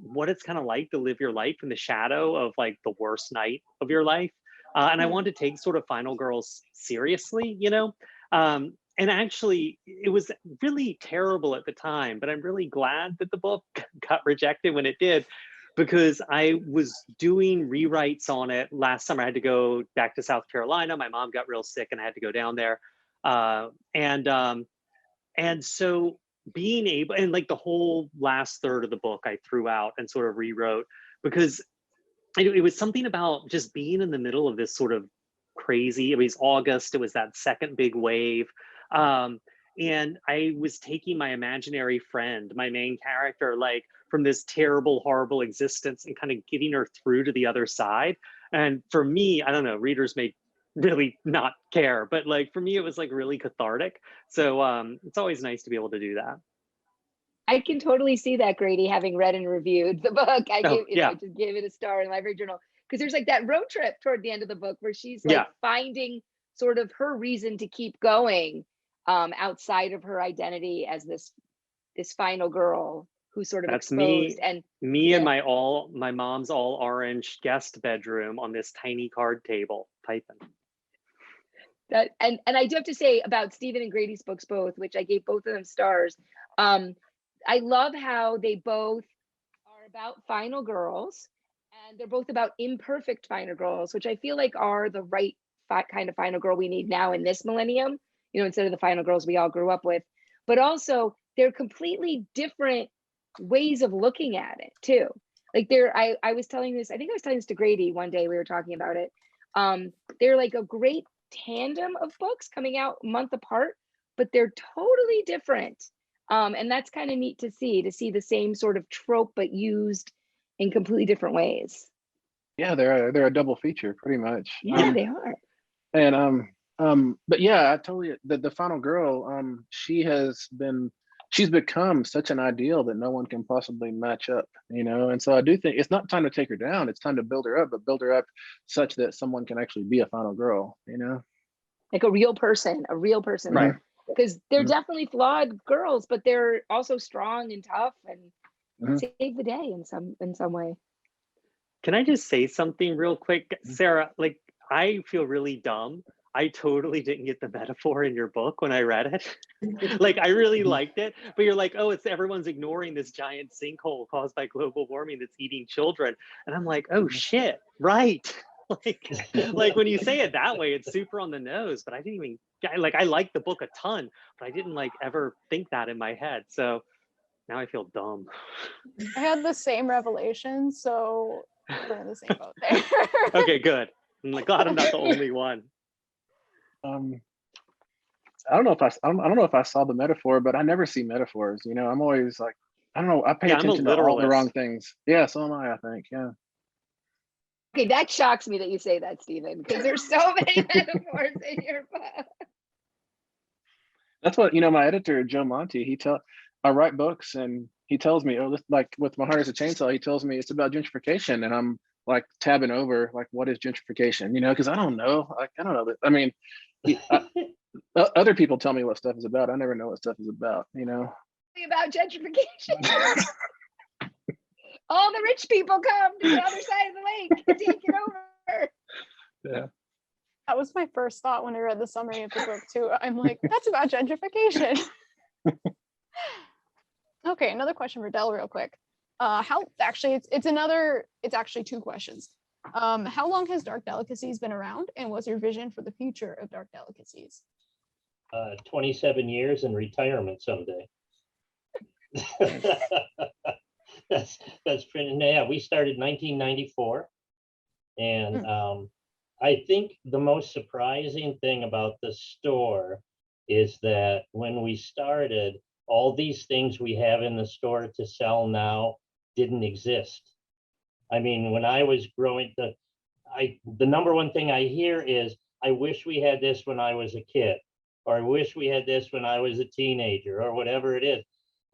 what it's kind of like to live your life in the shadow of like the worst night of your life. And I wanted to take sort of final girls seriously, you know. And actually, it was really terrible at the time, but I'm really glad that the book got rejected when it did, because I was doing rewrites on it last summer. I had to go back to South Carolina. My mom got real sick and I had to go down there. And so being able, and like the whole last third of the book, I threw out and sort of rewrote, because it was something about just being in the middle of this sort of crazy, it was August, it was that second big wave. And I was taking my imaginary friend, my main character, like from this terrible, horrible existence and kind of getting her through to the other side. And for me, I don't know, readers may really not care, but like for me, it was like really cathartic. So it's always nice to be able to do that. I can totally see that, Grady, having read and reviewed the book. I just gave it a star in Library Journal, because there's like that road trip toward the end of the book where she's like finding sort of her reason to keep going outside of her identity as this final girl who's sort of That's exposed. me and my mom's all orange guest bedroom on this tiny card table typing. That and I do have to say about Stephen and Grady's books both, which I gave both of them stars. I love how they both are about final girls, and they're both about imperfect final girls, which I feel like are the right kind of final girl we need now in this millennium, you know, instead of the final girls we all grew up with. But also they're completely different ways of looking at it too. Like I was telling this, I think I was telling this to Grady one day, we were talking about it. They're like a great tandem of books coming out a month apart, but they're totally different. And that's kind of neat to see the same sort of trope, but used in completely different ways. Yeah, they're a double feature pretty much. Yeah, they are. And but yeah, I totally, the final girl, she's become such an ideal that no one can possibly match up, you know. And so I do think it's not time to take her down, it's time to build her up, but build her up such that someone can actually be a final girl, you know, like a real person, right? Because they're definitely flawed girls, but they're also strong and tough and save the day in some way. Can I just say something real quick? Sarah, like, I feel really dumb. I totally didn't get the metaphor in your book when I read it. Like, I really liked it, but you're like, oh, it's everyone's ignoring this giant sinkhole caused by global warming that's eating children. And I'm like, oh shit, right. like when you say it that way, it's super on the nose, but I didn't even, I like the book a ton, but I didn't like ever think that in my head. So now I feel dumb. I had the same revelation, so we're in the same boat there. Okay, good. I'm like, glad I'm not the only one. I don't know if I saw the metaphor, but I never see metaphors. You know, I'm always like, I don't know. I pay attention to all the wrong things. Yeah, so am I think. Yeah. Okay, that shocks me that you say that, Stephen, because there's so many metaphors in your book. That's what, you know, my editor, Joe Monty, I write books and he tells me, oh, this, like with My Heart is a Chainsaw, he tells me it's about gentrification. And I'm like tabbing over, like, what is gentrification? You know, because I don't know. Like, I don't know. I mean, other people tell me what stuff is about. I never know what stuff is about, you know. About gentrification. All the rich people come to the other side of the lake and take it over. Yeah. That was my first thought when I read the summary of the book too. I'm like, that's about gentrification. Okay, another question for Del real quick. It's actually two questions. How long has Dark Delicacies been around, and what's your vision for the future of Dark Delicacies? 27 years in retirement someday. that's pretty, yeah, we started 1994. And I think the most surprising thing about the store is that when we started, all these things we have in the store to sell now didn't exist. I mean, when I was growing, the number one thing I hear is, I wish we had this when I was a kid, or I wish we had this when I was a teenager, or whatever it is.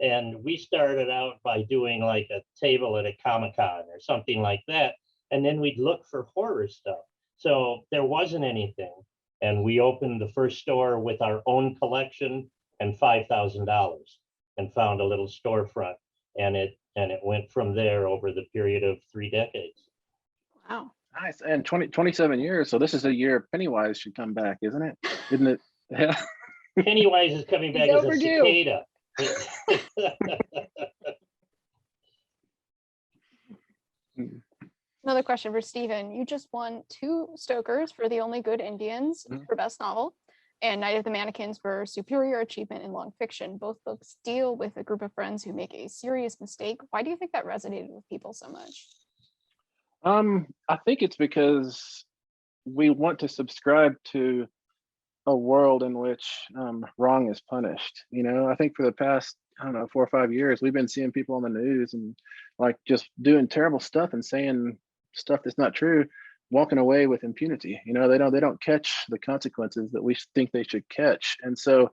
And we started out by doing like a table at a Comic-Con or something like that. And then we'd look for horror stuff. So there wasn't anything. And we opened the first store with our own collection and $5,000 and found a little storefront. And it went from there over the period of 3 decades. Wow. Nice. And 27 years. So this is a year Pennywise should come back, isn't it? Isn't it? Yeah. Pennywise is coming back as a cicada. Another question for Stephen. You just won 2 Stokers for The Only Good Indians for Best Novel, and Night of the Mannequins for Superior Achievement in Long Fiction. Both books deal with a group of friends who make a serious mistake. Why do you think that resonated with people so much? I think it's because we want to subscribe to a world in which wrong is punished. You know, I think for the past, I don't know, 4 or 5 years, we've been seeing people on the news and like just doing terrible stuff and saying stuff that's not true, walking away with impunity. You know, they don't catch the consequences that we think they should catch. And so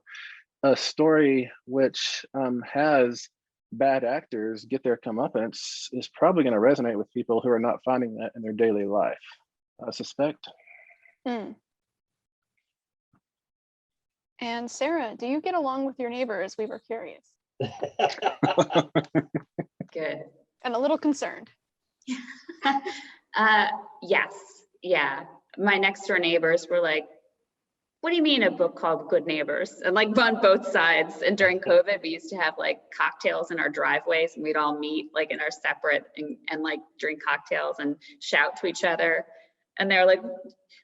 a story which has bad actors get their comeuppance is probably going to resonate with people who are not finding that in their daily life, I suspect. And Sarah, do you get along with your neighbors? We were curious. Good. And a little concerned. Yes. Yeah. My next door neighbors were like, what do you mean a book called Good Neighbors? And like on both sides. And during COVID, we used to have like cocktails in our driveways and we'd all meet like in our separate and like drink cocktails and shout to each other. And they're like,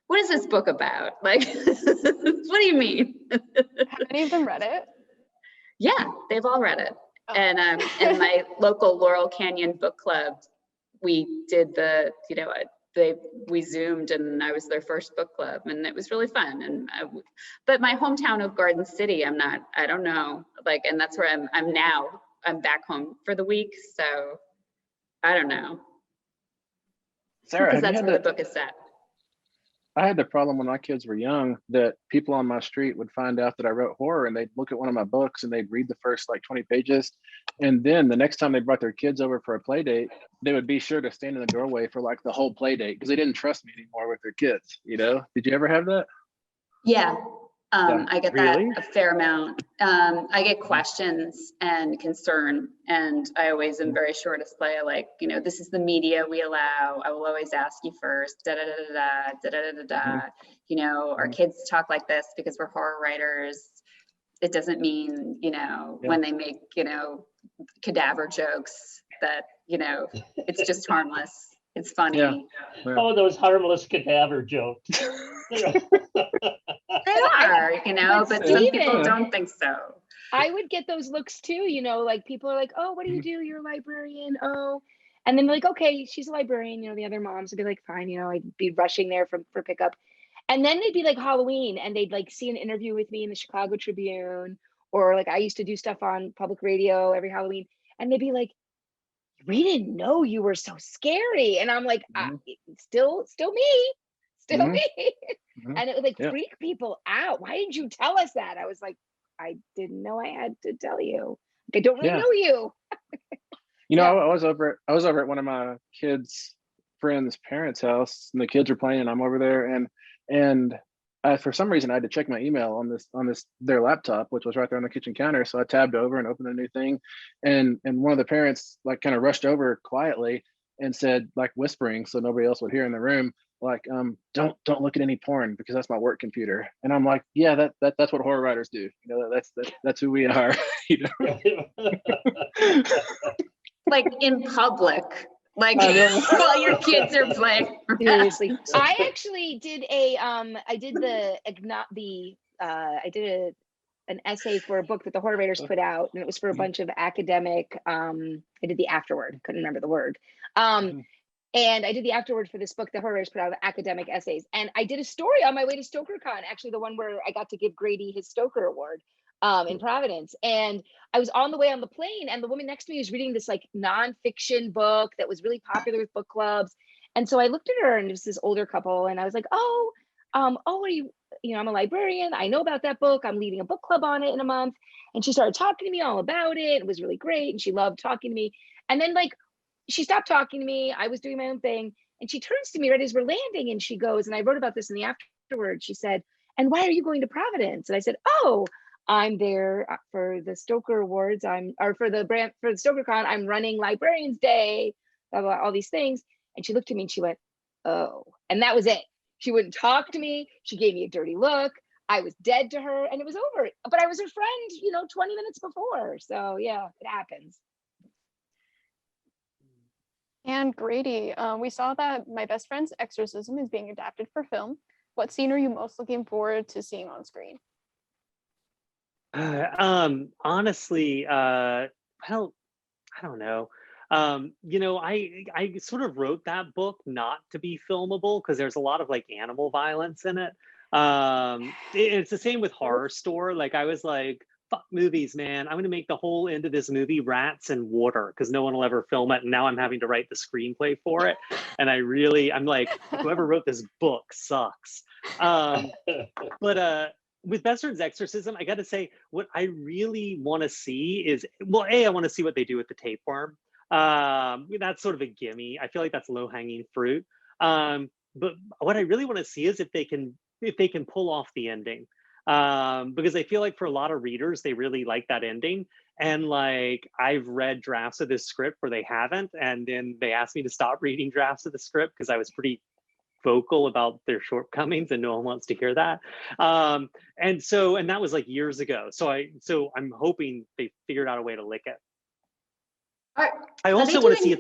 what is this book about? Like, what do you mean? Have any of them read it? Yeah, they've all read it. Oh. And in my local Laurel Canyon book club, we did we Zoomed and I was their first book club and it was really fun. And but my hometown of Garden City, I don't know, like, and that's where I'm now. I'm back home for the week, so I don't know. Sarah, because that's where the book is set. I had the problem when my kids were young that people on my street would find out that I wrote horror and they'd look at one of my books and they'd read the first like 20 pages. And then the next time they brought their kids over for a play date, they would be sure to stand in the doorway for like the whole play date because they didn't trust me anymore with their kids, you know? Did you ever have that? Yeah. I get Really? that a fair amount. I get questions and concern, and I always am very sure to say, like, you know, this is the media we allow. I will always ask you first, da da da da da da da da. You know, our kids talk like this because we're horror writers. It doesn't mean, you know, when they make, you know, cadaver jokes that, you know, it's just harmless. It's funny. Yeah. Oh, those harmless cadaver jokes. They are, you know, but some people Steven, don't think so. I would get those looks too, you know, like people are like, oh, what do you do? You're a librarian. Oh, and then like, okay, she's a librarian. You know, the other moms would be like, fine, you know, I'd be rushing there for pickup. And then they'd be like Halloween and they'd like see an interview with me in the Chicago Tribune, or like I used to do stuff on public radio every Halloween. And they'd be like, we didn't know you were so scary. And I'm like, still me, me. And it would like freak people out. Why didn't you tell us that? I was like, I didn't know I had to tell you. I don't really know you. You know, I was over at one of my kids' friends' parents' house, and the kids were playing, and I'm over there, and for some reason I had to check my email on this their laptop, which was right there on the kitchen counter. So I tabbed over and opened a new thing, and one of the parents like kind of rushed over quietly and said, like whispering so nobody else would hear in the room, like, don't look at any porn because that's my work computer. And I'm like, yeah, that's what horror writers do. You know, that's who we are. You know? Like in public, like while your kids are playing. Seriously. I actually did an essay for a book that the Horror Writers put out, and it was for a bunch of academic, I did the afterword, couldn't remember the word. And I did the afterword for this book the Horror Writers put out of academic essays. And I did a story on my way to StokerCon, actually the one where I got to give Grady his Stoker Award in Providence. And I was on the way on the plane, and the woman next to me was reading this like nonfiction book that was really popular with book clubs. And so I looked at her, and it was this older couple, and I was like, oh, are you know, I'm a librarian. I know about that book. I'm leading a book club on it in a month. And she started talking to me all about it. It was really great. And she loved talking to me. And then like, she stopped talking to me. I was doing my own thing. And she turns to me right as we're landing, and she goes, and I wrote about this in the afterward. She said, and why are you going to Providence? And I said, oh, I'm there for the Stoker Awards. For the StokerCon, I'm running Librarians Day, blah, blah, all these things. And she looked at me and she went, oh, and that was it. She wouldn't talk to me. She gave me a dirty look. I was dead to her, and it was over. But I was her friend, you know, 20 minutes before. So yeah, it happens. And Grady, we saw that My Best Friend's Exorcism is being adapted for film. What scene are you most looking forward to seeing on screen? Honestly, I don't know. You know, I sort of wrote that book not to be filmable because there's a lot of like animal violence in it. It's the same with Horror Store. Like I was like, fuck movies, man. I'm gonna make the whole end of this movie rats and water because no one will ever film it. And now I'm having to write the screenplay for it. And I'm like, whoever wrote this book sucks. But with Best Friend's Exorcism, I got to say, what I really want to see is, well, I want to see what they do with the tapeworm. That's sort of a gimme. I feel like that's low-hanging fruit. But what I really want to see is if they can pull off the ending. Because I feel like for a lot of readers, they really like that ending. And like, I've read drafts of this script where they haven't, and then they asked me to stop reading drafts of the script because I was pretty vocal about their shortcomings and no one wants to hear that. And that was like years ago. So I'm hoping they figured out a way to lick it. I also want to see if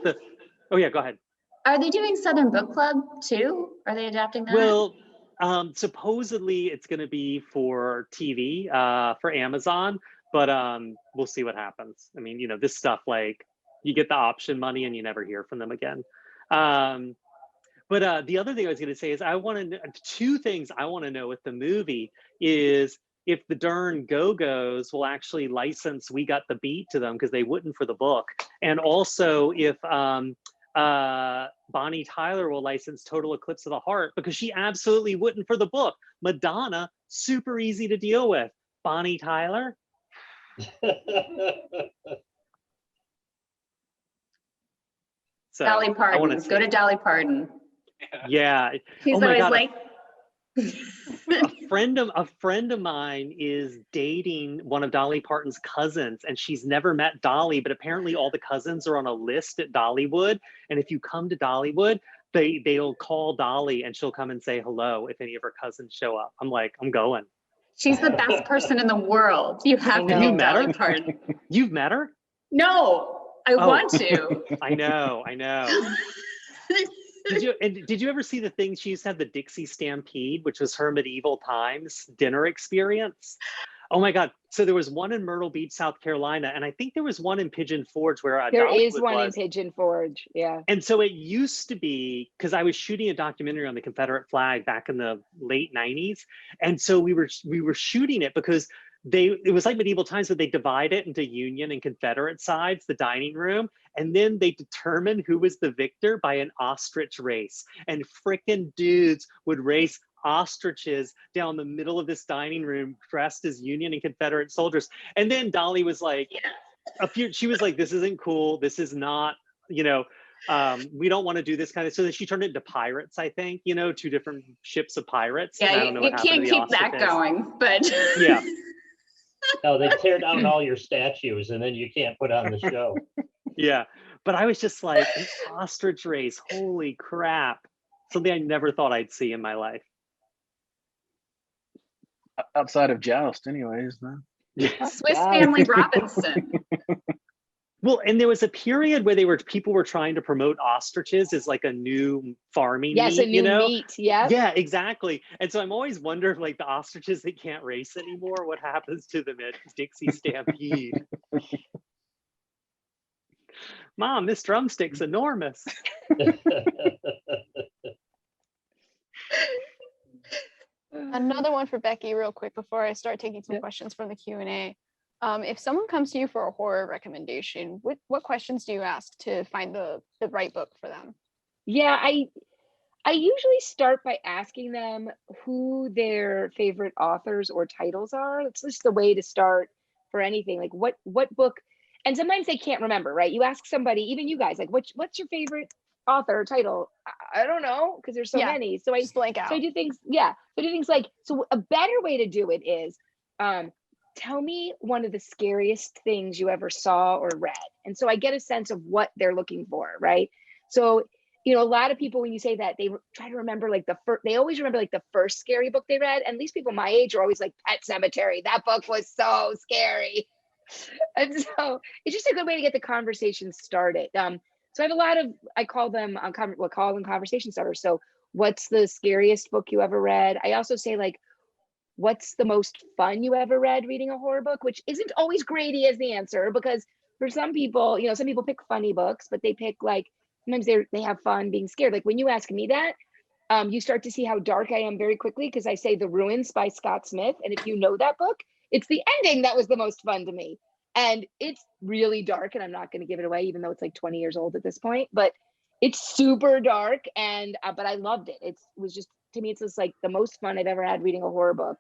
oh yeah, go ahead. Are they doing Southern Book Club too? Are they adapting that? Well, supposedly it's going to be for TV, for Amazon, but we'll see what happens. I mean, you know, this stuff, like you get the option money and you never hear from them again. But the other thing I was going to say is two things I want to know with the movie is if the darn Go-Go's will actually license We Got the Beat to them because they wouldn't for the book. And also if Bonnie Tyler will license Total Eclipse of the Heart because she absolutely wouldn't for the book. Madonna, super easy to deal with. Bonnie Tyler? So, Dolly Parton. Go to Dolly Parton. Yeah. She's oh my always God. like. friend of mine is dating one of Dolly Parton's cousins, and she's never met Dolly, but apparently all the cousins are on a list at Dollywood. And if you come to Dollywood, they'll call Dolly and she'll come and say hello if any of her cousins show up. I'm like, I'm going. She's the best person in the world. You have to Have you meet met Dolly her? Parton. You've met her? No, I Oh. want to. I know. Did you ever see the thing she used to have, the Dixie Stampede, which was her medieval times dinner experience? Oh my God. So there was one in Myrtle Beach, South Carolina, and I think there was one in Pigeon Forge where There is Dollywood one in was. Pigeon Forge. Yeah. And so it used to be, because I was shooting a documentary on the Confederate flag back in the late 90s. And so we were shooting it because it was like medieval times, but they divide it into Union and Confederate sides, the dining room. And then they determined who was the victor by an ostrich race. And frickin' dudes would race ostriches down the middle of this dining room dressed as Union and Confederate soldiers. And then Dolly was like, she was like, this isn't cool. This is not, we don't want to do this kind of, so then she turned it into pirates, I think, two different ships of pirates. And I Yeah, don't know you what happened can't to the keep that ostriches. going, but. Yeah. No, they tear down all your statues and then you can't put on the show. Yeah. But I was just like, an ostrich race, holy crap. Something I never thought I'd see in my life. Outside of Joust, anyways, man. Swiss Family Robinson. Well, and there was a period where people were trying to promote ostriches as like a new farming Yes, meat, a new meat. Yeah. Yeah, exactly. And so I'm always wondering, like, the ostriches that can't race anymore, what happens to them at Dixie Stampede? Mom, this drumstick's enormous. Another one for Becky real quick before I start taking some questions from the Q&A. If someone comes to you for a horror recommendation, what questions do you ask to find the right book for them? Yeah, I usually start by asking them who their favorite authors or titles are. It's just the way to start for anything. Like what book, and sometimes they can't remember, right? You ask somebody, even you guys, like what's your favorite author or title? I don't know, because there's so many. So I just blank out. So I do things, like, so a better way to do it is tell me one of the scariest things you ever saw or read. And so I get a sense of what they're looking for, right? So, a lot of people, when you say that, they try to remember like they always remember like the first scary book they read. And these people my age are always like, Pet Sematary. That book was so scary. And so it's just a good way to get the conversation started. So I have a lot of, I call them conversation starters. So what's the scariest book you ever read? I also say, like, what's the most fun you ever read reading a horror book, which isn't always Grady as the answer, because for some people, some people pick funny books, but they pick, like, sometimes they have fun being scared. Like when you ask me that, you start to see how dark I am very quickly, because I say The Ruins by Scott Smith. And if you know that book, it's the ending that was the most fun to me. And it's really dark, and I'm not going to give it away, even though it's like 20 years old at this point, but it's super dark. And, but I loved it. It was just, to me, it's just like the most fun I've ever had reading a horror book.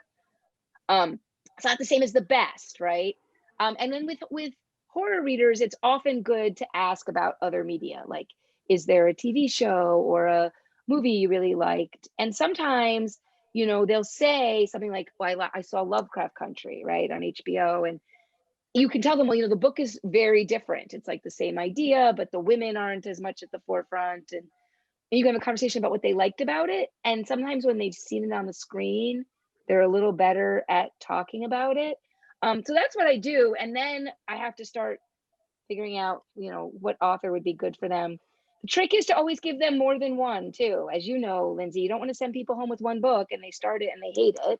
It's not the same as the best, right? And then with horror readers, it's often good to ask about other media. Like, is there a TV show or a movie you really liked? And sometimes, they'll say something like, well, I saw Lovecraft Country, right, on HBO. And you can tell them, well, the book is very different. It's like the same idea, but the women aren't as much at the forefront. And you can have a conversation about what they liked about it. And sometimes when they've seen it on the screen, they're a little better at talking about it. So that's what I do. And then I have to start figuring out, what author would be good for them. The trick is to always give them more than one too. As you know, Lindsay, you don't want to send people home with one book and they start it and they hate it.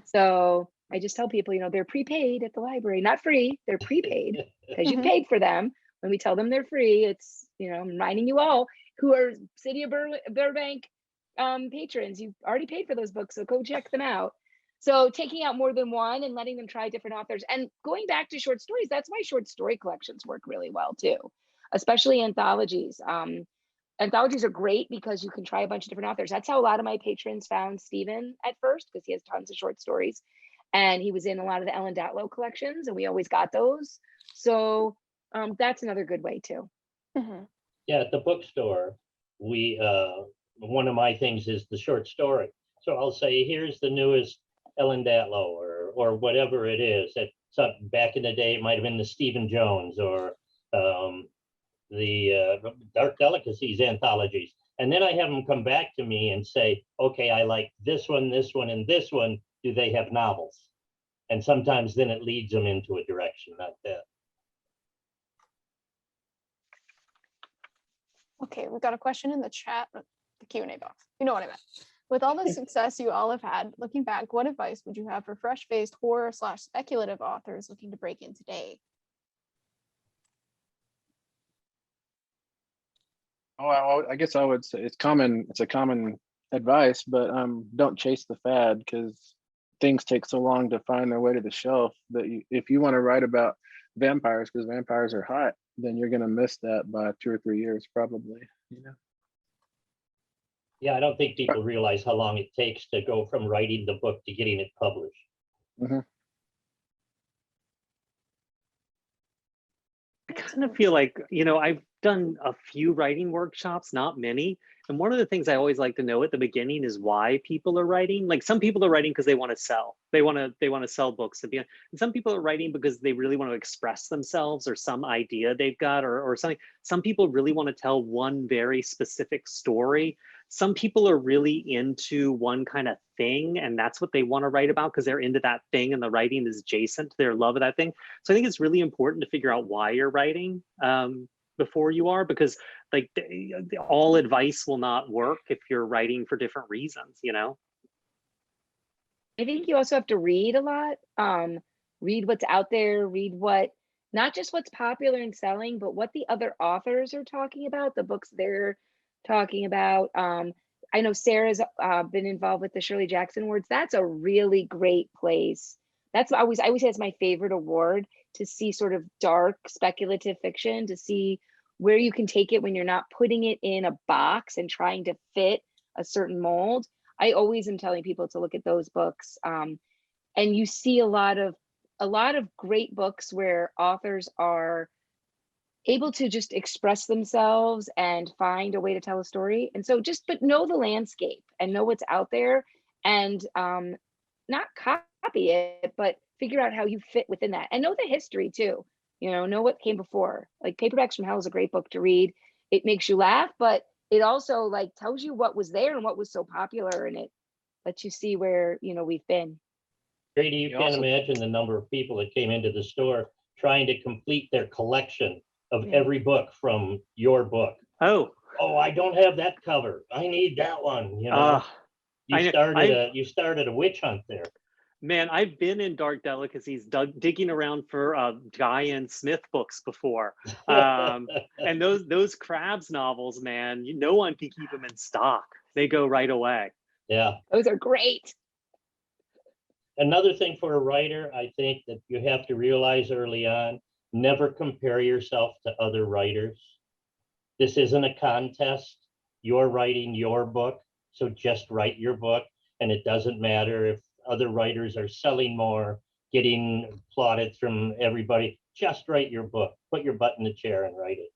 So I just tell people, they're prepaid at the library, not free. They're prepaid because you paid for them. When we tell them they're free, it's, I'm reminding you all who are City of Burbank patrons, you've already paid for those books, so go check them out. So taking out more than one and letting them try different authors, and going back to short stories, that's why short story collections work really well too, especially anthologies. Anthologies are great because you can try a bunch of different authors. That's how a lot of my patrons found Stephen at first, because he has tons of short stories. And he was in a lot of the Ellen Datlow collections, and we always got those. So that's another good way too. Yeah, at the bookstore, we one of my things is the short story. So I'll say, here's the newest Ellen Datlow or whatever it is. That some back in the day, it might have been the Stephen Jones or the Dark Delicacies anthologies. And then I have them come back to me and say, okay, I like this one, and this one. Do they have novels? And sometimes then it leads them into a direction like that. Okay, we've got a question in the chat, the Q&A box. You know what I meant. With all the success you all have had, looking back, what advice would you have for fresh-faced horror/speculative authors looking to break in today? Oh, I guess I would say it's a common advice, but don't chase the fad, because things take so long to find their way to the shelf that if you want to write about vampires because vampires are hot, then you're going to miss that by 2 or 3 years probably, you know. Yeah, I don't think people realize how long it takes to go from writing the book to getting it published. Mm-hmm. I kind of feel like, you know, I've done a few writing workshops, not many. And one of the things I always like to know at the beginning is why people are writing. Like some people are writing because they want to sell. They want to sell books. And some people are writing because they really want to express themselves or some idea they've got or something. Some people really want to tell one very specific story. Some people are really into one kind of thing, and that's what they want to write about because they're into that thing, and the writing is adjacent to their love of that thing. So I think it's really important to figure out why you're writing before you are, because like all advice will not work if you're writing for different reasons, you know? I think you also have to read a lot. Read what's out there, read not just what's popular and selling, but what the other authors are talking about, the books they're talking about. I know Sarah's been involved with the Shirley Jackson Awards. That's a really great place. I always say it's my favorite award, to see sort of dark speculative fiction, to see where you can take it when you're not putting it in a box and trying to fit a certain mold. I always am telling people to look at those books. And you see a lot of great books where authors are able to just express themselves and find a way to tell a story. And so but know the landscape and know what's out there, and not copy it, but figure out how you fit within that, and know the history too. You know what came before. Like Paperbacks from Hell is a great book to read. It makes you laugh, but it also like tells you what was there and what was so popular, and it lets you see where, you know, we've been. Grady, you can't imagine the number of people that came into the store trying to complete their collection of every book from your book. Oh, I don't have that cover. I need that one. You know, you started a witch hunt there. Man, I've been in Dark Delicacies digging around for Guy Smith books before. And those Crabs novels, man, no one can keep them in stock. They go right away. Yeah. Those are great. Another thing for a writer, I think that you have to realize early on, never compare yourself to other writers. This isn't a contest. You're writing your book, so just write your book. And it doesn't matter if other writers are selling more, getting plaudits from everybody. Just write your book. Put your butt in the chair and write it.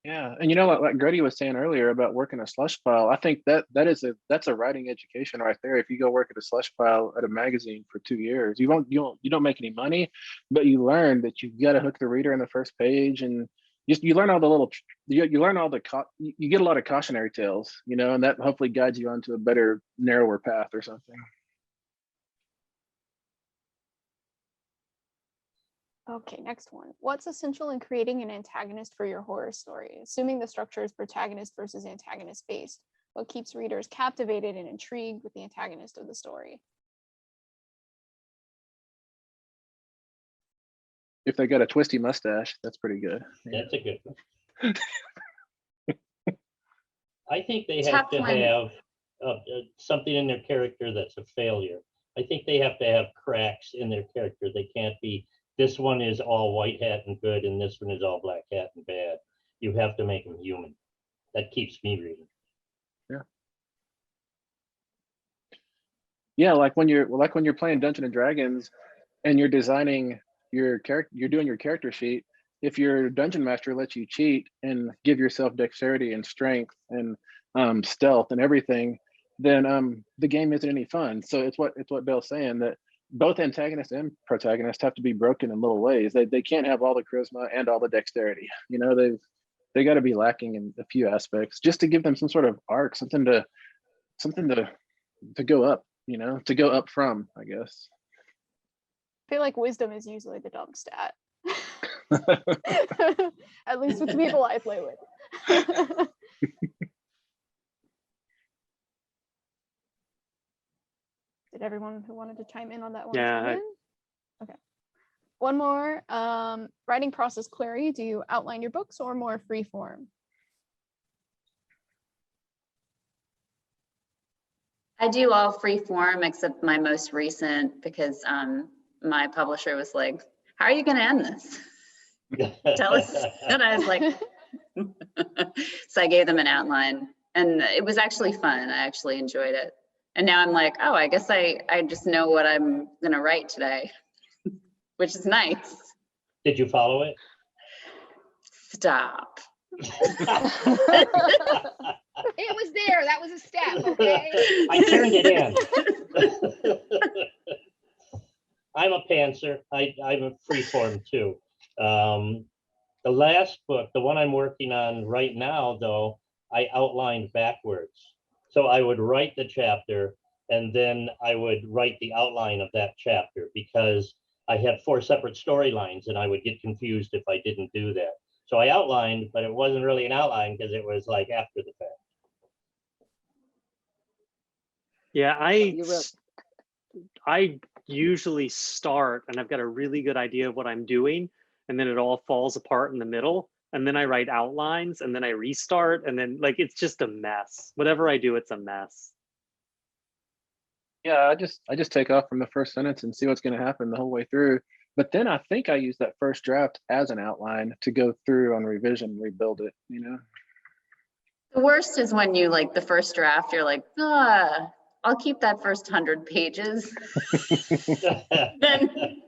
Yeah, and you know, like Grady was saying earlier about working a slush pile, I think that's a writing education right there. If you go work at a slush pile at a magazine for 2 years, you don't make any money, but you learn that you've got to hook the reader in the first page, and you learn all the little, you get a lot of cautionary tales, you know, and that hopefully guides you onto a better, narrower path or something. Okay, next one. What's essential in creating an antagonist for your horror story? Assuming the structure is protagonist versus antagonist based, what keeps readers captivated and intrigued with the antagonist of the story? If they got a twisty mustache, that's pretty good. That's a good one. I think they have to have something in their character that's a failure. I think they have to have cracks in their character. They can't be, this one is all white hat and good, and this one is all black hat and bad. You have to make them human. That keeps me reading. Yeah. Yeah, like when you're playing Dungeons and Dragons, and you're designing your character, you're doing your character sheet. If your dungeon master lets you cheat and give yourself dexterity and strength and stealth and everything, then the game isn't any fun. So it's what Bill's saying, that both antagonist and protagonist have to be broken in little ways. They can't have all the charisma and all the dexterity. You know, they got to be lacking in a few aspects just to give them some sort of arc, something to go up, you know, to go up from, I guess. I feel like wisdom is usually the dumb stat. At least with the people I play with. Did everyone who wanted to chime in on that one chime in? Okay. One more. Writing process query. Do you outline your books or more free form? I do all free form except my most recent, because my publisher was like, how are you going to end this? Tell us. And I was like, so I gave them an outline, and it was actually fun. I actually enjoyed it. And now I'm like, oh, I guess I just know what I'm going to write today, which is nice. Did you follow it? Stop. It was there. That was a step, okay? I turned it in. I'm a pantser. I'm a freeform too. The last book, the one I'm working on right now, though, I outlined backwards. So I would write the chapter and then I would write the outline of that chapter, because I had 4 separate storylines and I would get confused if I didn't do that. So I outlined, but it wasn't really an outline because it was like after the fact. Yeah, You wrote. I usually start and I've got a really good idea of what I'm doing, and then it all falls apart in the middle, and then I write outlines and then I restart, and then like it's just a mess. Whatever I do, it's a mess. Yeah, I just take off from the first sentence and see what's going to happen the whole way through. But then I think I use that first draft as an outline to go through on revision, rebuild it, you know? The worst is when you like the first draft, you're like, I'll keep that first 100 pages. Then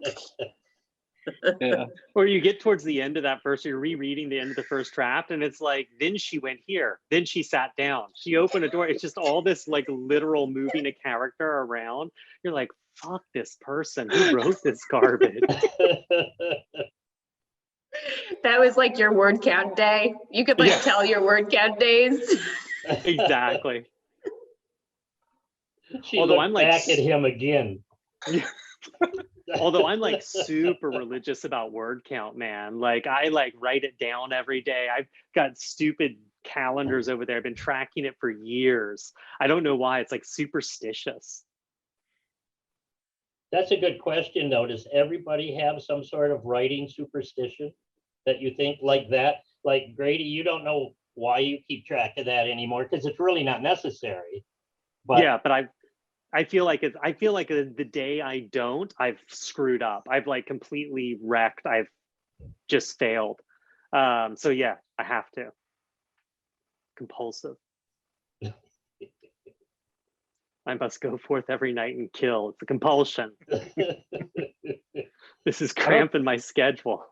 Yeah. Or you get towards the end of that first, you're rereading the end of the first draft, and it's like, then she went here, then she sat down, she opened a door. It's just all this like literal moving a character around. You're like, fuck this person, who wrote this garbage? that was like your word count day. You could like tell your word count days. Exactly. She Although looked I'm like back at him again. Although I'm like super religious about word count, man. Like I like write it down every day. I've got stupid calendars over there. I've been tracking it for years. I don't know why. It's like superstitious. That's a good question, though. Does everybody have some sort of writing superstition that you think like that? Like Grady, you don't know why you keep track of that anymore because it's really not necessary. But yeah, but I feel like the day I don't, I've screwed up. I've like completely wrecked. I've just failed. So yeah, I have to. Compulsive. I must go forth every night and kill. It's a compulsion. This is cramping my schedule.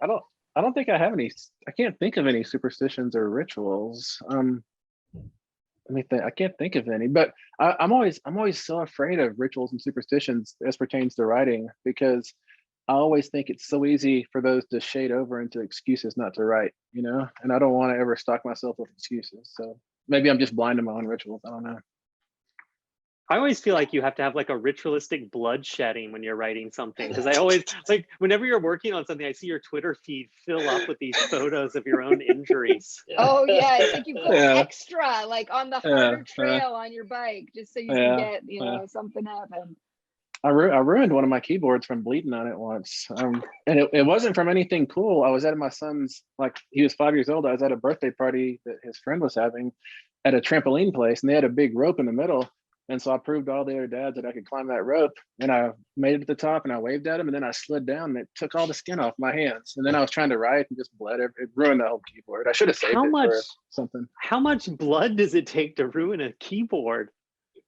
I don't think I have any. I can't think of any superstitions or rituals. Let me think. I can't think of any, but I'm always so afraid of rituals and superstitions as pertains to writing, because I always think it's so easy for those to shade over into excuses not to write, you know, and I don't want to ever stock myself with excuses. So maybe I'm just blind to my own rituals. I don't know. I always feel like you have to have like a ritualistic blood shedding when you're writing something, because I always like whenever you're working on something, I see your Twitter feed fill up with these photos of your own injuries. Oh yeah, it's like you go extra, like on the harder trail on your bike, just so you can get, you know, something happen. I ruined one of my keyboards from bleeding on it once, and it wasn't from anything cool. I was at my son's, like he was 5 years old. I was at a birthday party that his friend was having at a trampoline place, and they had a big rope in the middle. And so I proved to all the other dads that I could climb that rope, and I made it to the top and I waved at him, and then I slid down and it took all the skin off my hands. And then I was trying to write and just bled. It ruined the whole keyboard. I should have saved it for something. How much blood does it take to ruin a keyboard?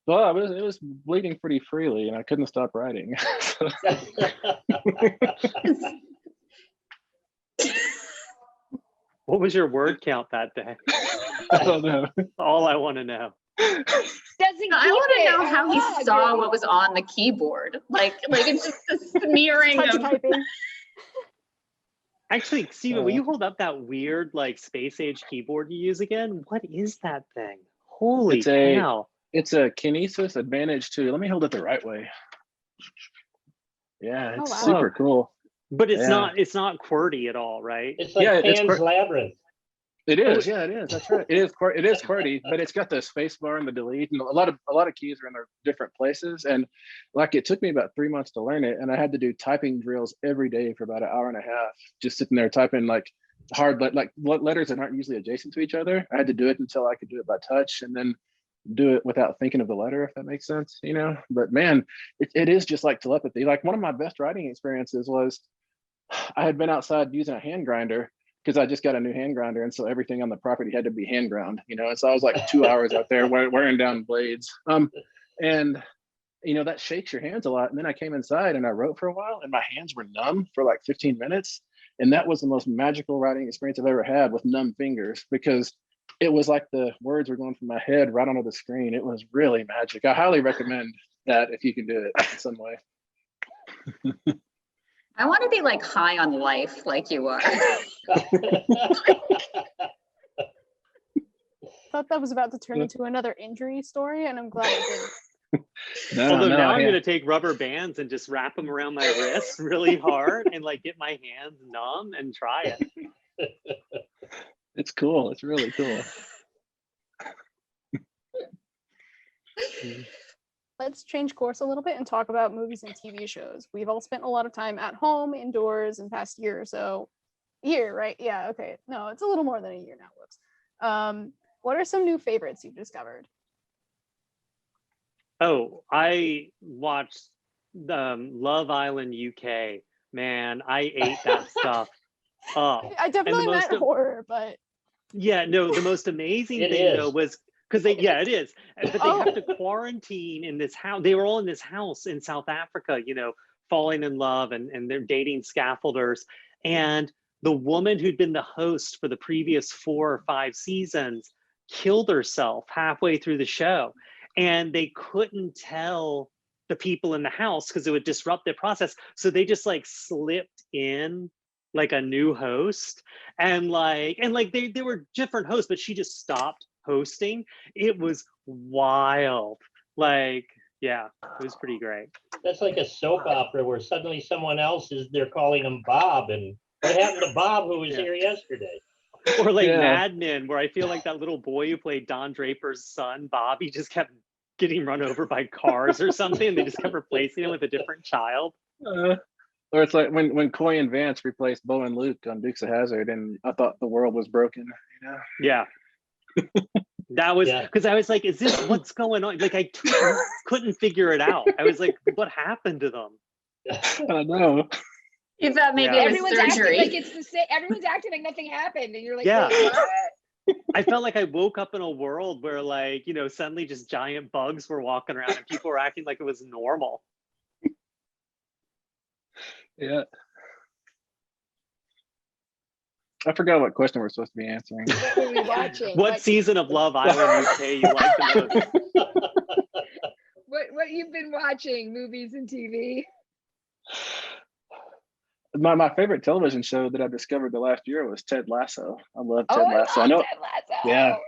Well, it was bleeding pretty freely and I couldn't stop writing. What was your word count that day? I don't know. All I want to know. Doesn't I want to know how he saw what was on the keyboard. Like it's just a smearing Touch of. typing. Actually, Steven, will you hold up that weird like space age keyboard you use again? What is that thing? Holy cow. It's a Kinesis Advantage 2. Let me hold it the right way. Yeah, it's wow. super cool. But it's Yeah. not QWERTY at all, right? It's like Yeah, it's Pan's Labyrinth. It is, yeah, it is. That's right. It is QWERTY, but it's got the space bar and the delete, and a lot of keys are in their different places. And like it took me about 3 months to learn it, and I had to do typing drills every day for about an hour and a half, just sitting there typing like letters that aren't usually adjacent to each other. I had to do it until I could do it by touch, and then do it without thinking of the letter, if that makes sense, you know. But man, it is just like telepathy. Like one of my best writing experiences was I had been outside using a hand grinder because I just got a new hand grinder, and so everything on the property had to be hand ground, you know. And so I was like 2 hours out there wearing down blades, and you know that shakes your hands a lot. And then I came inside and I wrote for a while, and my hands were numb for like 15 minutes, and that was the most magical writing experience I've ever had with numb fingers, because it was like the words were going from my head right onto the screen. It was really magic. I highly recommend that if you can do it in some way. I want to be like high on life like you are. Thought that was about to turn into another injury story, and I'm glad it didn't. Although now I'm gonna take rubber bands and just wrap them around my wrists really hard and like get my hands numb and try it. It's cool. It's really cool. Let's change course a little bit and talk about movies and TV shows. We've all spent a lot of time at home, indoors, in the past year or so. Year, right? Yeah, okay. No, it's a little more than a year now. Whoops. What are some new favorites you've discovered? Oh, I watched Love Island UK. Man, I ate that stuff up. I definitely meant most horror, but yeah, no, the most amazing It thing is. though was because it is, but they Oh. have to quarantine in this house. They were all in this house in South Africa, you know, falling in love, and they're dating scaffolders. And the woman who'd been the host for the previous 4 or 5 seasons killed herself halfway through the show, and they couldn't tell the people in the house because it would disrupt their process. So they just like slipped in like a new host, and they were different hosts, but she just stopped hosting. It was wild. Like, yeah, it was pretty great. That's like a soap opera where suddenly someone else they're calling him Bob. And what happened to Bob, who was here yesterday? Or like Yeah. Mad Men, where I feel like that little boy who played Don Draper's son, Bobby, just kept getting run over by cars or something. They just kept replacing him with a different child. Or it's like when Coy and Vance replaced Bo and Luke on Dukes of Hazzard, and I thought the world was broken, you know? Yeah. That was Yeah. because I was like, is this what's going on? Like I couldn't figure it out. I was like, what happened to them? I know. You thought maybe Yeah. it was Everyone's acting surgery. like it's the same. Everyone's acting like nothing happened, and you're like, Yeah. "Wait, what?" I felt like I woke up in a world where, like, you know, suddenly just giant bugs were walking around and people were acting like it was normal. Yeah. I forgot what question we're supposed to be answering. What were we watching? What season of Love Island UK you like the most? What you've been watching, movies and TV? My favorite television show that I discovered the last year was Ted Lasso. I love Ted Oh, Lasso. I I know. love Ted Lasso.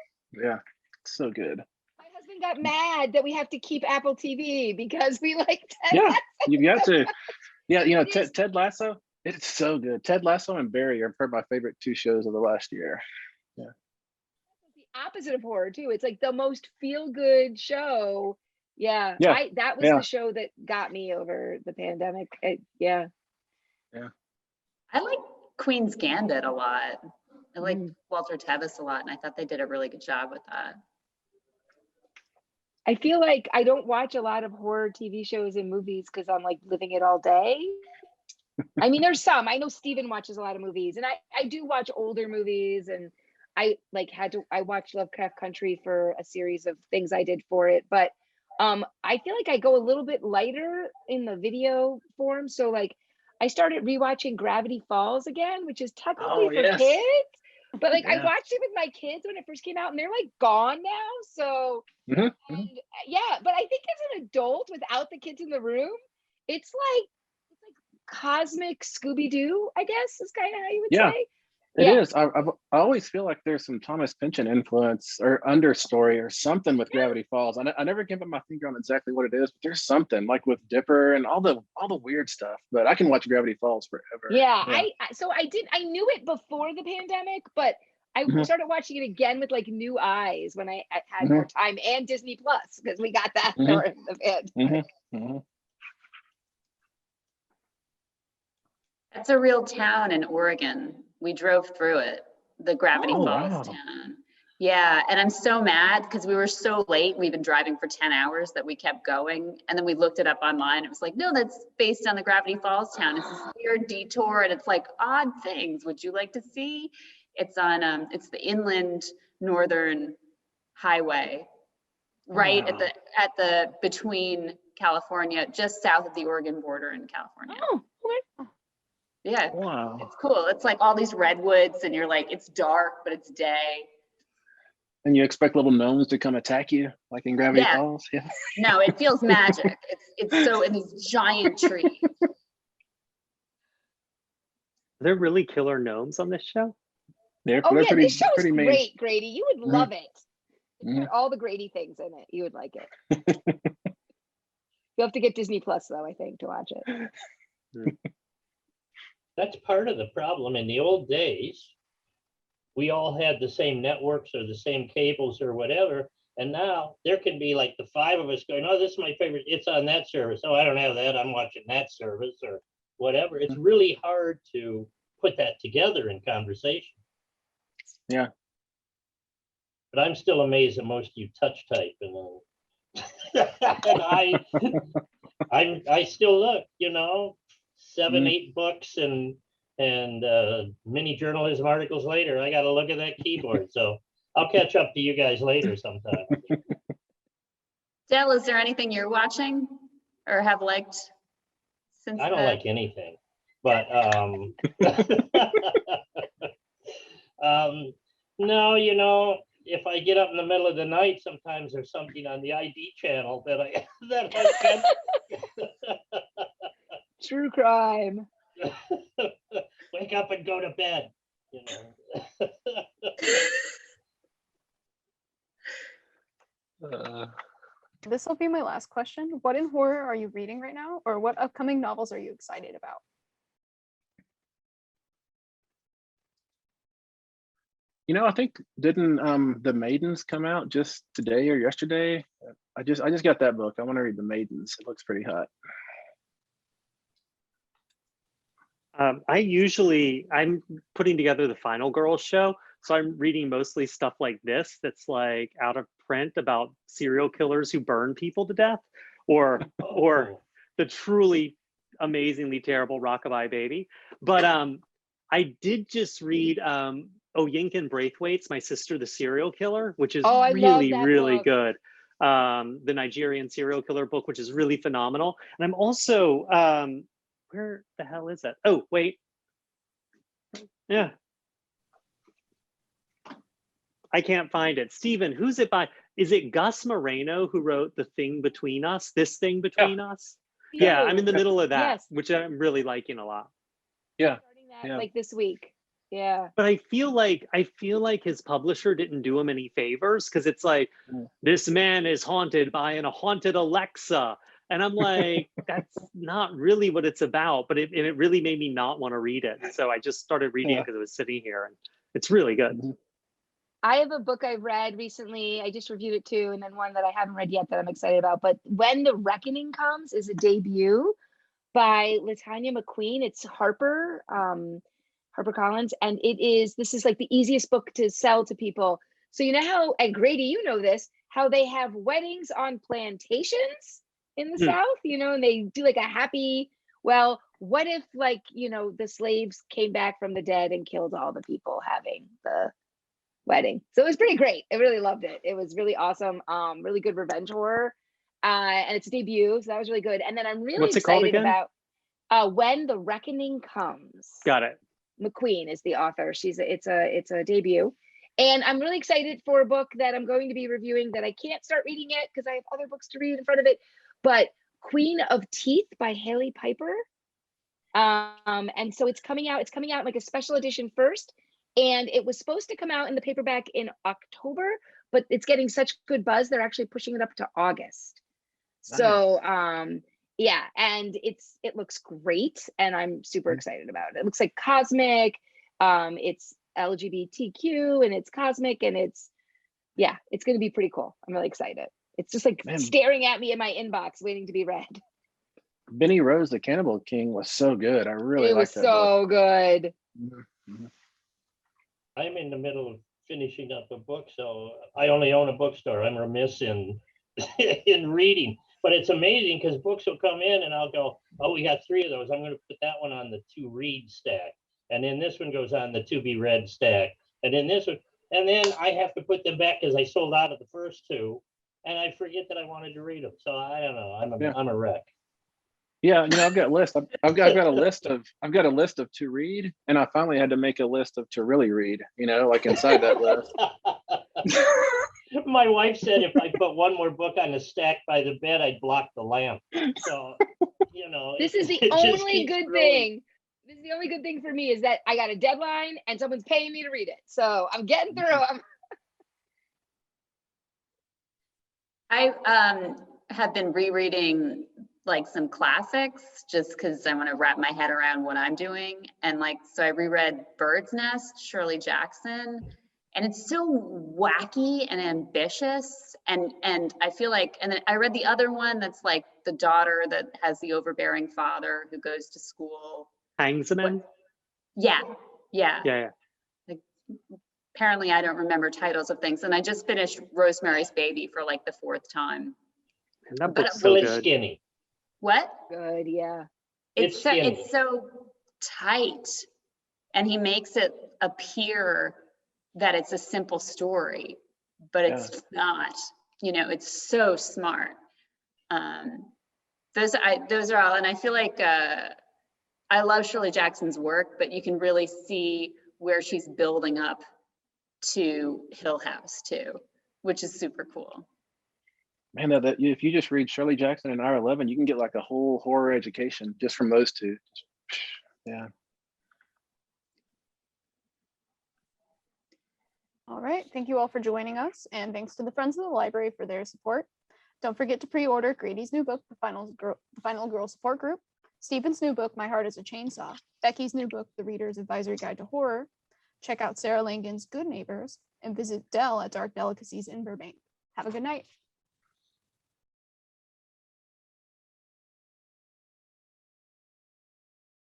Yeah, so good. My husband got mad that we have to keep Apple TV because we like Ted Yeah, Lasso. you've got to. Yeah, you know, Yes. Ted Lasso, it's so good. Ted Lasso and Barry are my favorite 2 shows of the last year. The opposite of horror too. It's like the most feel-good show. Yeah, Yeah, that was yeah. the show that got me over the pandemic. Yeah. I like Queen's Gambit a lot. I like Mm. Walter Tevis a lot, and I thought they did a really good job with that. I feel like I don't watch a lot of horror TV shows and movies because I'm like living it all day. I mean, there's some. I know Steven watches a lot of movies, and I do watch older movies, and I watched Lovecraft Country for a series of things I did for it. But I feel like I go a little bit lighter in the video form. So like I started rewatching Gravity Falls again, which is technically Oh, for yes. kids, But like I Yeah. watched it with my kids when it first came out, and they're like gone now. So Mhm, mhm. and, yeah, but I think as an adult without the kids in the room, it's like cosmic Scooby-Doo, I guess is kind of how you would Yeah. say. It Yeah. is. I always feel like there's some Thomas Pynchon influence or understory or something with Gravity Falls. I never can put my finger on exactly what it is, but there's something like with Dipper and all the weird stuff. But I can watch Gravity Falls forever. Yeah, Yeah. I knew it before the pandemic, but I Mhm. started watching it again with like new eyes when I had Mhm. more time, and Disney Plus because we got that Mhm. during the pandemic. Mhm. That's a real town in Oregon. We drove through it, the Gravity Oh, Falls wow. town. Yeah, and I'm so mad because we were so late. We've been driving for 10 hours that we kept going. And then we looked it up online. It was like, no, that's based on the Gravity Falls town. It's this weird detour and it's like odd things. Would you like to see? It's on, it's the Inland Northern Highway, right Wow. at the between California, just south of the Oregon border in California. Oh, okay. Yeah, Wow. it's cool. It's like all these redwoods and you're like, it's dark, but it's day. And you expect little gnomes to come attack you like in Gravity Yeah. Falls? Yeah. No, it feels magic. It's so in these giant trees. Are there really killer gnomes on this show? They're Oh yeah, this show is pretty mean. great, Grady. You would Mhm. love it. It's Mhm. got all the Grady things in it. You would like it. You have to get Disney Plus though, I think, to watch it. That's part of the problem. In the old days, we all had the same networks or the same cables or whatever. And now there can be like the 5 of us going, oh, this is my favorite. It's on that service. Oh, I don't have that. I'm watching that service or whatever. It's really hard to put that together in conversation. Yeah. But I'm still amazed that most of you touch type and and I still look, 7, 8 books and mini journalism articles later, I got to look at that keyboard. So I'll catch up to you guys later sometime. Dell, is there anything you're watching or have liked since I don't like anything, but no, if I get up in the middle of the night, sometimes there's something on the ID channel that I get. True crime. Wake up and go to bed. This will be my last question. What in horror are you reading right now, or what upcoming novels are you excited about? I think didn't The Maidens come out just today or yesterday? I just got that book. I want to read The Maidens. It looks pretty hot. I'm putting together the Final Girls show, so I'm reading mostly stuff like this that's like out of print about serial killers who burn people to death, or the truly amazingly terrible Rockabye Baby. But I did just read Oyinkan Braithwaite's My Sister the Serial Killer, which is I love really, that really book. good. The Nigerian serial killer book, which is really phenomenal. And I'm also where the hell is that? Oh, wait. Yeah. I can't find it. Steven, who's it by? Is it Gus Moreno who wrote The Thing Between Us? This Thing Between Us? Yeah, I'm in the middle of that, Yes. which I'm really liking a lot. Yeah. Starting that Yeah. like this week. Yeah. But I feel like his publisher didn't do him any favors, because it's like, this man is haunted by a haunted Alexa. And I'm like, that's not really what it's about. But it really made me not want to read it. So I just started reading it because it was sitting here, and it's really good. I have a book I've read recently. I just reviewed it too, and then one that I haven't read yet that I'm excited about. But When the Reckoning Comes is a debut by Latanya McQueen. It's Harper Collins, and this is like the easiest book to sell to people. So you know how, and Grady, you know this, how they have weddings on plantations in the South, and they do like a happy, well, what if like, the slaves came back from the dead and killed all the people having the wedding. So it was pretty great. I really loved it. It was really awesome. Really good revenge horror. And it's a debut, so that was really good. And then I'm really What's it called excited again? about When the Reckoning Comes. Got it. McQueen is the author. It's a debut. And I'm really excited for a book that I'm going to be reviewing that I can't start reading yet because I have other books to read in front of it. But Queen of Teeth by Haley Piper. And so it's coming out like a special edition first. And it was supposed to come out in the paperback in October, but it's getting such good buzz, they're actually pushing it up to August. So yeah, and it looks great, and I'm super excited about it. It looks like cosmic, it's LGBTQ, and it's cosmic, and it's going to be pretty cool. I'm really excited. It's just like staring at me in my inbox, waiting to be read. Benny Rose, the Cannibal King was so good. I really liked that book. So good. Mm-hmm. I'm in the middle of finishing up a book, so I only own a bookstore. I'm remiss in in reading. But it's amazing because books will come in and I'll go, oh, we got 3 of those. I'm going to put that one on the to read stack. And then this one goes on the to be read stack. And then this one, and then I have to put them back because I sold out of the first 2. And I forget that I wanted to read them. So I don't know. I'm a wreck. Yeah, I've got a list. I've got a list of to read, and I finally had to make a list of to really read. Like inside that list. My wife said if I put one more book on the stack by the bed, I'd block the lamp. So, this is the only good thing. This is the only good thing for me is that I got a deadline and someone's paying me to read it. So I'm getting through them. I have been rereading like some classics just because I want to wrap my head around what I'm doing. And so I reread Bird's Nest, Shirley Jackson. And it's so wacky and ambitious. And I feel like, and then I read the other one that's like the daughter that has the overbearing father who goes to school. Howisen? Yeah. Like, apparently I don't remember titles of things. And I just finished Rosemary's Baby for like the 4th time. And that book's so good. Skinny. What? Good, yeah. It's so tight. And he makes it appear that it's a simple story, but it's not. It's so smart. Those are all, and I feel like I love Shirley Jackson's work, but you can really see where she's building up to Hill House too, which is super cool. Man, if you just read Shirley Jackson and R11, you can get like a whole horror education just from those 2. Yeah. All right, thank you all for joining us, and thanks to the Friends of the Library for their support. Don't forget to pre-order Grady's new book, The Final Girl Support Group, Stephen's new book, My Heart is a Chainsaw, Becky's new book, The Reader's Advisory Guide to Horror. Check out Sarah Langan's Good Neighbors, and visit Dell at Dark Delicacies in Burbank. Have a good night.